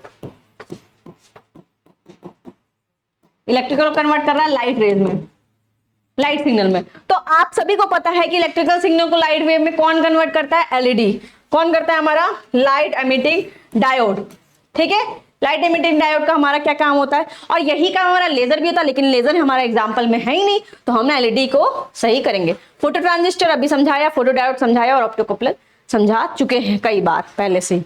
कन्वर्ट कर रहा है लाइट रेज में, लाइट सिग्नल में। तो आप सभी को पता है कि इलेक्ट्रिकल सिग्नल को लाइट वेव में कौन कन्वर्ट करता है? एलईडी। कौन करता है? हमारा लाइट एमिटिंग डायोड। ठीक है, लाइट एमिटिंग डायोड का हमारा क्या काम होता है? और यही काम हमारा लेजर भी होता है, लेकिन लेजर हमारा एग्जांपल में है ही नहीं, तो हम एलईडी को सही करेंगे। फोटो ट्रांजिस्टर अभी समझाया, फोटो डायोड समझाया और ऑप्टो कपलर समझा चुके हैं कई बार पहले से।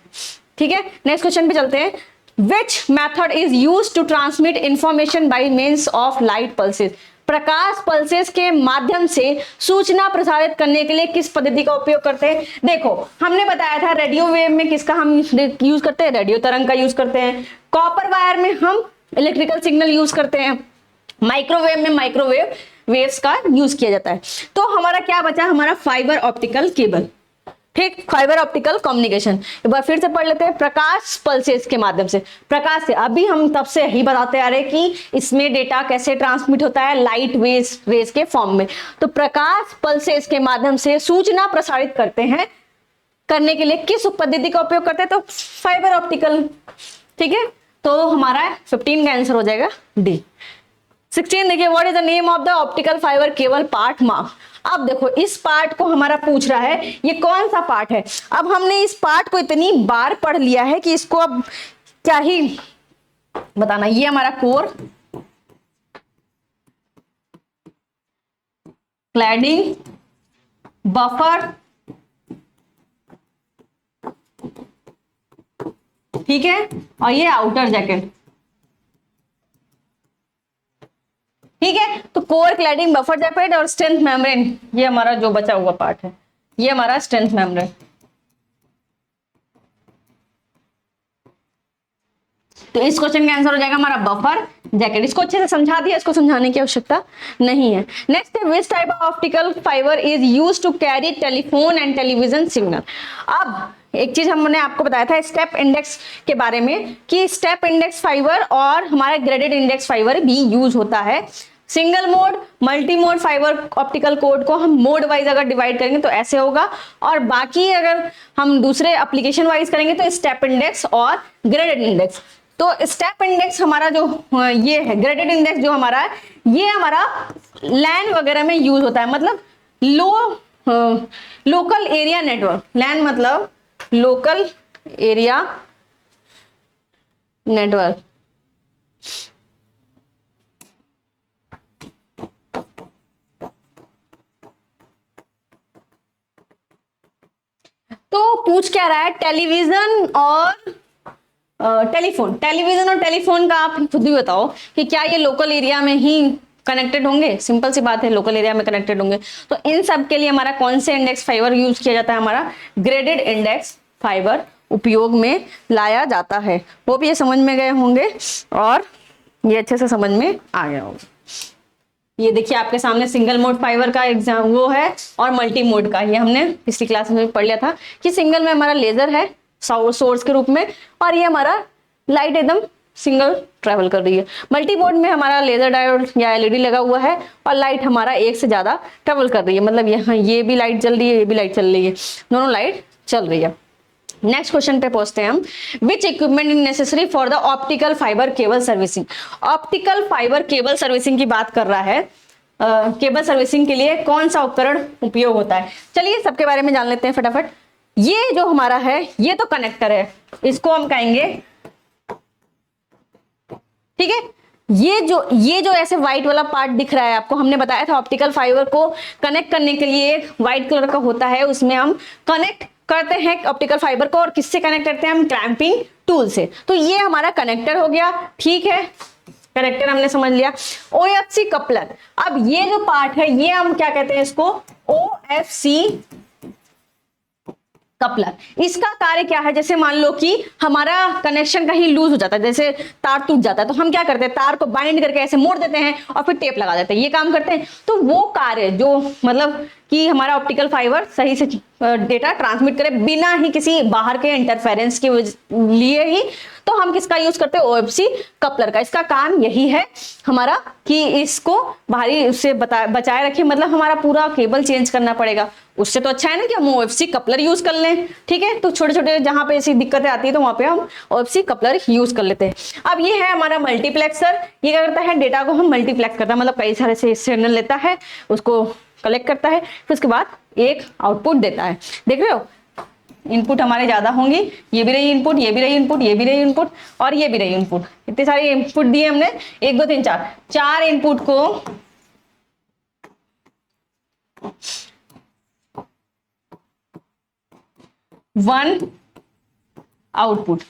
ठीक है, नेक्स्ट क्वेश्चन पे चलते हैं। Which method is used to transmit information by means of light pulses? Prakash pulses के माध्यम से सूचना प्रसारित करने के लिए किस पद्धति का उपयोग करते हैं? देखो, हमने बताया था रेडियो वेव में किसका हम यूज करते हैं? रेडियो तरंग का यूज करते हैं। कॉपर वायर में हम इलेक्ट्रिकल सिग्नल यूज करते हैं। माइक्रोवेव में माइक्रोवेव वेव्स का यूज किया जाता है। तो हमारा क्या बचा? हमारा फाइबर ऑप्टिकल केबल। ठीक, फाइबर ऑप्टिकल कम्युनिकेशन। एक बार फिर से पढ़ लेते हैं। प्रकाश पल्सेस के माध्यम से, प्रकाश से, अभी हम तब से यही बताते आ रहे हैं कि इसमें डेटा कैसे ट्रांसमिट होता है, लाइट वेव्स के फॉर्म में। तो प्रकाश पल्सेस के माध्यम से सूचना प्रसारित करते हैं, करने के लिए किस पद्धति का उपयोग करते हैं? तो फाइबर ऑप्टिकल। ठीक है, तो हमारा 15 का आंसर हो जाएगा डी। 16 देखिए, what is the name of the optical fibre cable part mark? अब देखो, इस पार्ट को हमारा पूछ रहा है ये कौन सा पार्ट है। अब हमने इस पार्ट को इतनी बार पढ़ लिया है कि इसको अब क्या ही बताना। ये हमारा कोर, क्लैडिंग, बफर, ठीक है, और ये आउटर जैकेट। ठीक है, तो कोर, क्लैडिंग, बफर जैकेट और स्ट्रेंथ मेम्ब्रेन, ये हमारा जो बचा हुआ पार्ट है, ये हमारा स्ट्रेंथ मेम्ब्रेन। तो इस क्वेश्चन का आंसर हो जाएगा हमारा बफर जैकेट। इसको अच्छे से समझा दिया, इसको समझाने की आवश्यकता नहीं है। नेक्स्ट है, which type of optical fibre is used to carry telephone and television signal? अब एक चीज हमने आपको बताया था स्टेप इंडेक्स के बारे में, कि स्टेप इंडेक्स फाइबर और हमारा ग्रेडेड इंडेक्स फाइबर भी यूज होता है। Single mode, multi mode fibre optical code को हम मोड वाइज अगर डिवाइड करेंगे तो ऐसे होगा, और बाकी अगर हम दूसरे एप्लीकेशन वाइज करेंगे तो स्टेप इंडेक्स और ग्रेडेड इंडेक्स। तो स्टेप इंडेक्स हमारा जो ये है, ग्रेडेड इंडेक्स जो हमारा है, ये हमारा लैन वगैरह में यूज होता है। मतलब लोकल एरिया नेटवर्क, लैन मतलब लोकल एरिया नेटवर्क। तो पूछ क्या रहा है, टेलीविजन और टेलीफोन। टेलीविजन और टेलीफोन का आप खुद भी बताओ कि क्या ये लोकल एरिया में ही कनेक्टेड होंगे? सिंपल सी बात है, लोकल एरिया में कनेक्टेड होंगे। तो इन सब के लिए हमारा कौन से इंडेक्स फाइबर यूज किया जाता है? हमारा ग्रेडेड इंडेक्स फाइबर उपयोग में लाया जाता है। वो भी ये समझ में गए होंगे और ये अच्छे से समझ में आ गया होगा। ये देखिए आपके सामने सिंगल मोड फाइबर का एग्जाम वो है और मल्टी मोड का। ये हमने पिछली क्लास में पढ़ लिया था कि सिंगल में हमारा लेजर है सोर्स के रूप में, और ये हमारा लाइट एकदम सिंगल ट्रेवल कर रही है। मल्टी मोड में हमारा लेजर डायोड या एलईडी लगा हुआ है और लाइट हमारा एक से ज्यादा ट्रेवल कर रही है। मतलब यहाँ ये भी लाइट जल रही है, ये भी लाइट चल रही है, दोनों लाइट चल रही है। नेक्स्ट क्वेश्चन पे पहुंचते हैं हम। Which equipment is necessary for the optical fibre cable servicing? Optical fibre cable servicing की बात कर रहा है। केबल सर्विसिंग के लिए कौन सा उपकरण उपयोग होता है? चलिए सबके बारे में जान लेते हैं फटाफट। ये जो हमारा है ये तो कनेक्टर है, इसको हम कहेंगे, ठीक है। ये जो ऐसे व्हाइट वाला पार्ट दिख रहा है आपको, हमने बताया था ऑप्टिकल फाइबर को कनेक्ट करने के लिए एक व्हाइट कलर का होता है, उसमें हम कनेक्ट करते हैं ऑप्टिकल फाइबर को। और किससे कनेक्ट करते हैं? हम क्लैंपिंग टूल से। तो ये हमारा कनेक्टर हो गया, ठीक है, कनेक्टर हमने समझ लिया। OFC कपलर, अब ये जो पार्ट है ये हम क्या कहते हैं? इसको OFC कपलर। इसका कार्य क्या है? जैसे मान लो कि हमारा कनेक्शन कहीं लूज हो जाता है, जैसे तार टूट जाता है, तो हम क्या करते हैं? तार को बाइंड करके ऐसे मोड़ देते हैं और फिर टेप लगा देते हैं, ये काम करते हैं। तो वो कार्य जो मतलब कि हमारा ऑप्टिकल फाइबर सही से डेटा ट्रांसमिट करे बिना ही किसी बाहर के इंटरफेरेंस के लिए ही, तो हम किसका यूज करते हैं? OFC कपलर का। इसका काम यही है हमारा कि इसको बाहरी से बचाए रखे, मतलब हमारा पूरा केबल चेंज करना पड़ेगा। उससे तो अच्छा है ना कि हम OFC कपलर यूज कर लें, ठीक है। तो छोटे छोटे जहां पे ऐसी दिक्कतें आती है तो वहां पे हम OFC कपलर यूज कर लेते हैं। अब ये है हमारा मल्टीप्लेक्सर। ये क्या करता है? डेटा को हम मल्टीप्लेक्स करता है, मतलब कई सारे से सिग्नल लेता है, उसको कलेक्ट करता है, फिर उसके बाद एक आउटपुट देता है। देख रहे हो, इनपुट हमारे ज्यादा होंगी, ये भी रही इनपुट, ये भी रही इनपुट, ये भी रही इनपुट और ये भी रही इनपुट। इतने सारे इनपुट दिए हमने, 1 2 3 4, 4 इनपुट को 1 आउटपुट,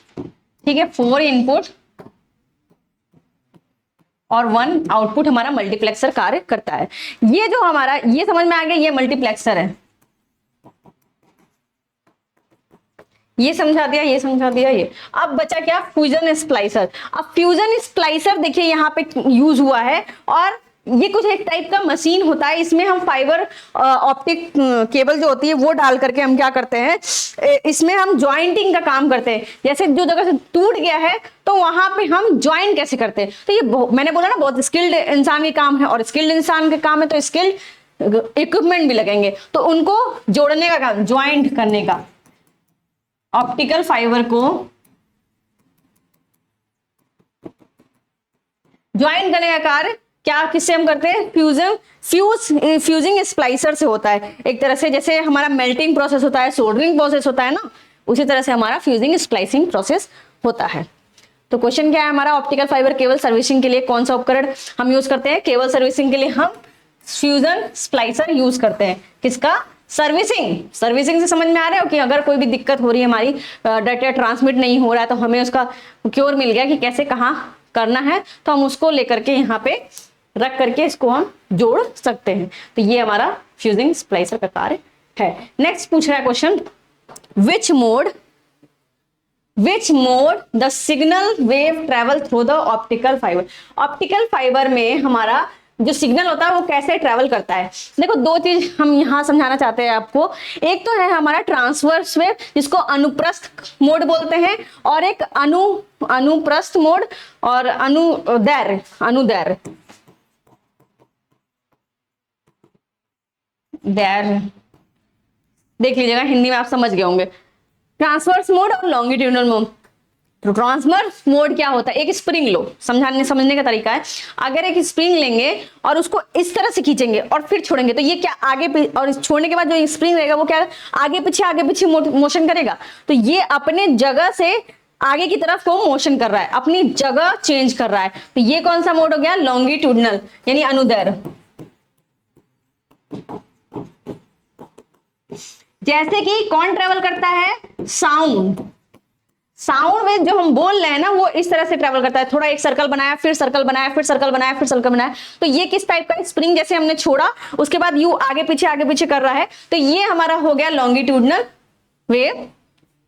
ठीक है। 4 इनपुट और 1 आउटपुट हमारा मल्टीप्लेक्सर कार्य करता है। ये जो हमारा, ये समझ में आ गया, ये मल्टीप्लेक्सर है। ये समझा दिया, ये समझा दिया, ये। अब बचा क्या? फ्यूजन स्प्लाइसर। अब फ्यूजन स्प्लाइसर देखिए यहाँ पे यूज हुआ है, और ये कुछ एक टाइप का मशीन होता है। इसमें हम फाइबर ऑप्टिक केबल जो होती है वो डाल करके हम क्या करते हैं? इसमें हम ज्वाइंटिंग का काम करते हैं। जैसे जो जगह से टूट गया है तो वहां पे हम ज्वाइंट कैसे करते हैं? तो ये मैंने बोला ना, बहुत स्किल्ड इंसान के काम है, और स्किल्ड इंसान के काम है तो स्किल्ड इक्विपमेंट भी लगेंगे, तो उनको जोड़ने का काम, ज्वाइंट करने का। ऑप्टिकल फाइबर को ज्वाइन करने का कार्य क्या किससे हम करते हैं? फ्यूजिंग स्प्लाइसर से होता है। एक तरह से जैसे हमारा मेल्टिंग प्रोसेस होता है, सोल्डरिंग प्रोसेस होता है ना, उसी तरह से हमारा फ्यूजिंग स्प्लाइसिंग प्रोसेस होता है। तो क्वेश्चन क्या है हमारा? ऑप्टिकल फाइबर केबल सर्विसिंग के लिए कौन सा उपकरण हम यूज करते हैं? केबल सर्विसिंग के लिए हम फ्यूजन स्प्लाइसर यूज करते हैं। किसका? सर्विसिंग से समझ में आ रहा है कि अगर कोई भी दिक्कत हो रही है, हमारी डाटा ट्रांसमिट नहीं हो रहा है, तो हमें उसका क्योर मिल गया कि कैसे कहाँ करना है, तो हम उसको लेकर के यहाँ पे रख करके इसको हम जोड़ सकते हैं। तो ये हमारा फ्यूजिंग स्प्लाइसर का कार्य है। नेक्स्ट पूछ रहा है question, which mode the signal wave travel through the optical fibre? Optical fibre में हमारा जो सिग्नल होता है वो कैसे ट्रेवल करता है? देखो, 2 चीज हम यहां समझाना चाहते हैं आपको। एक तो है हमारा ट्रांसवर्स वेव, जिसको अनुप्रस्थ मोड बोलते हैं, और एक अनुप्रस्थ मोड और अनुदैर्घ्य देख लीजिएगा, हिंदी में आप समझ गए होंगे। ट्रांसवर्स मोड और लॉन्गिट्यूडनल मोड। तो ट्रांसवर्स मोड क्या होता है? एक स्प्रिंग लो, समझने का तरीका है। अगर एक स्प्रिंग लेंगे और उसको इस तरह से खींचेंगे और फिर छोड़ेंगे, तो ये क्या आगे और छोड़ने के बाद जो स्प्रिंग रहेगा वो क्या आगे पीछे मोशन करेगा। तो ये अपने जगह से आगे की तरफ वो मोशन कर रहा है, अपनी जगह चेंज कर रहा है, तो ये कौन सा मोड हो गया, लॉन्गिट्यूडनल यानी अनुदैर्ध्य। जैसे कि कौन ट्रेवल करता है, साउंड। साउंड वेव जो हम बोल रहे हैं ना वो इस तरह से ट्रेवल करता है, थोड़ा एक सर्कल बनाया, फिर सर्कल बनाया, फिर सर्कल बनाया, फिर सर्कल बनाया। तो ये किस टाइप का, स्प्रिंग जैसे हमने छोड़ा उसके बाद यू आगे पीछे कर रहा है, तो ये हमारा हो गया लॉन्गिट्यूडनल वेव।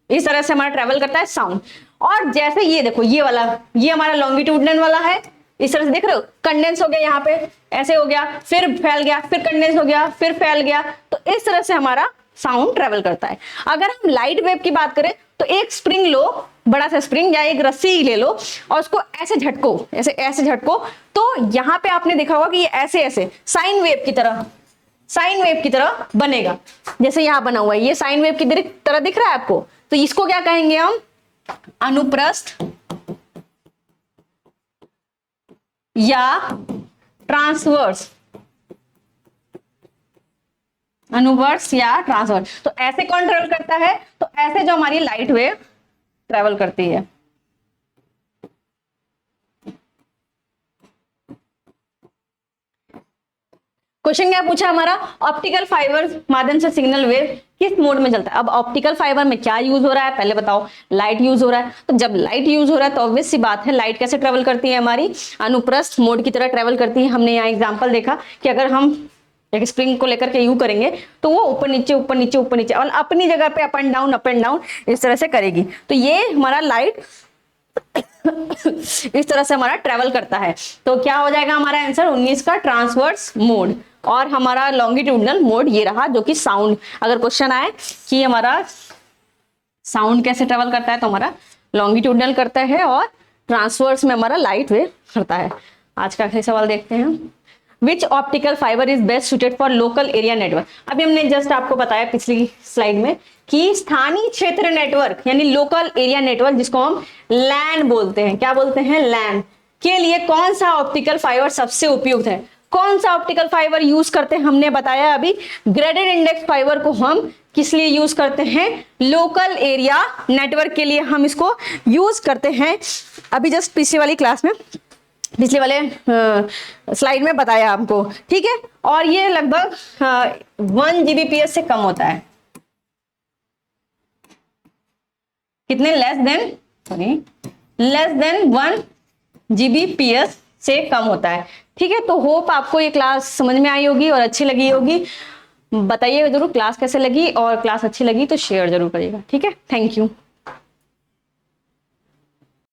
इस तरह से हमारा ट्रेवल करता है साउंड। और जैसे ये देखो, ये वाला, ये हमारा लॉन्गिट्यूडनल वाला है, इस तरह से देख रहे हो, कंडेंस हो गया यहाँ पे, ऐसे हो गया, फिर फैल गया, फिर कंडेंस हो गया, फिर फैल गया। तो इस तरह से हमारा साउंड ट्रेवल करता है। अगर हम लाइट वेव की बात करें तो एक स्प्रिंग लो, बड़ा सा स्प्रिंग या एक रस्सी ले लो और उसको ऐसे झटको, ऐसे ऐसे झटको, तो यहां पे आपने देखा होगा कि ये ऐसे ऐसे साइन वेव की तरह बनेगा। जैसे यहां बना हुआ है, ये साइन वेव की तरह दिख रहा है आपको, तो इसको क्या कहेंगे हम, अनुप्रस्थ या ट्रांसवर्स, अनुवर्स या ट्रांसवर्स। तो ऐसे कौन ट्रेवल करता है, तो ऐसे जो हमारी लाइट वेव ट्रेवल करती है। क्वेश्चन क्या पूछा हमारा, ऑप्टिकल फाइबर माध्यम से सिग्नल वेव किस मोड में चलता है। अब ऑप्टिकल फाइबर में क्या यूज हो रहा है, पहले बताओ, लाइट यूज हो रहा है। तो जब लाइट यूज हो रहा है तो ऑब्वियस सी बात है, लाइट कैसे ट्रेवल करती है, हमारी अनुप्रस्थ मोड की तरह ट्रेवल करती है। हमने यहाँ एग्जाम्पल देखा कि अगर हम एक स्प्रिंग को लेकर के यू करेंगे तो वो ऊपर नीचे ऊपर नीचे ऊपर नीचे और अपनी जगह पे अप एंड डाउन इस तरह से करेगी। तो ये हमारा लाइट इस तरह से हमारा ट्रेवल करता है। तो क्या हो जाएगा हमारा आंसर 19 का, ट्रांसवर्स मोड। और हमारा लॉन्गिट्यूडनल मोड ये रहा, जो कि साउंड। अगर क्वेश्चन आए कि हमारा साउंड कैसे ट्रेवल करता है तो हमारा लॉन्गिट्यूडनल करता है और ट्रांसवर्स में हमारा लाइट वेव करता है। आज का आखिरी सवाल देखते हैं, which optical fibre is best suited for local area network. अभी हमने जस्ट आपको बताया पिछली स्लाइड में कि स्थानीय क्षेत्र नेटवर्क यानी लोकल एरिया नेटवर्क, जिसको हम लैन बोलते हैं, क्या बोलते हैं, लैन, के लिए कौन सा ऑप्टिकल फाइबर सबसे उपयुक्त है। कौन सा ऑप्टिकल फाइबर यूज करते हैं, हमने बताया अभी, ग्रेडेड इंडेक्स फाइबर को हम किस लिए यूज करते हैं, लोकल एरिया नेटवर्क के लिए हम इसको यूज करते हैं। अभी जस्ट पिछली वाली क्लास में, पिछले वाले स्लाइड में बताया आपको, ठीक है। और ये लगभग 1 Gbps से कम होता है, कितने, लेस देन 1 Gbps से कम होता है, ठीक है। तो होप आपको ये क्लास समझ में आई होगी और अच्छी लगी होगी। बताइए जरूर क्लास कैसे लगी, और क्लास अच्छी लगी तो शेयर जरूर करिएगा, ठीक है। Thank you.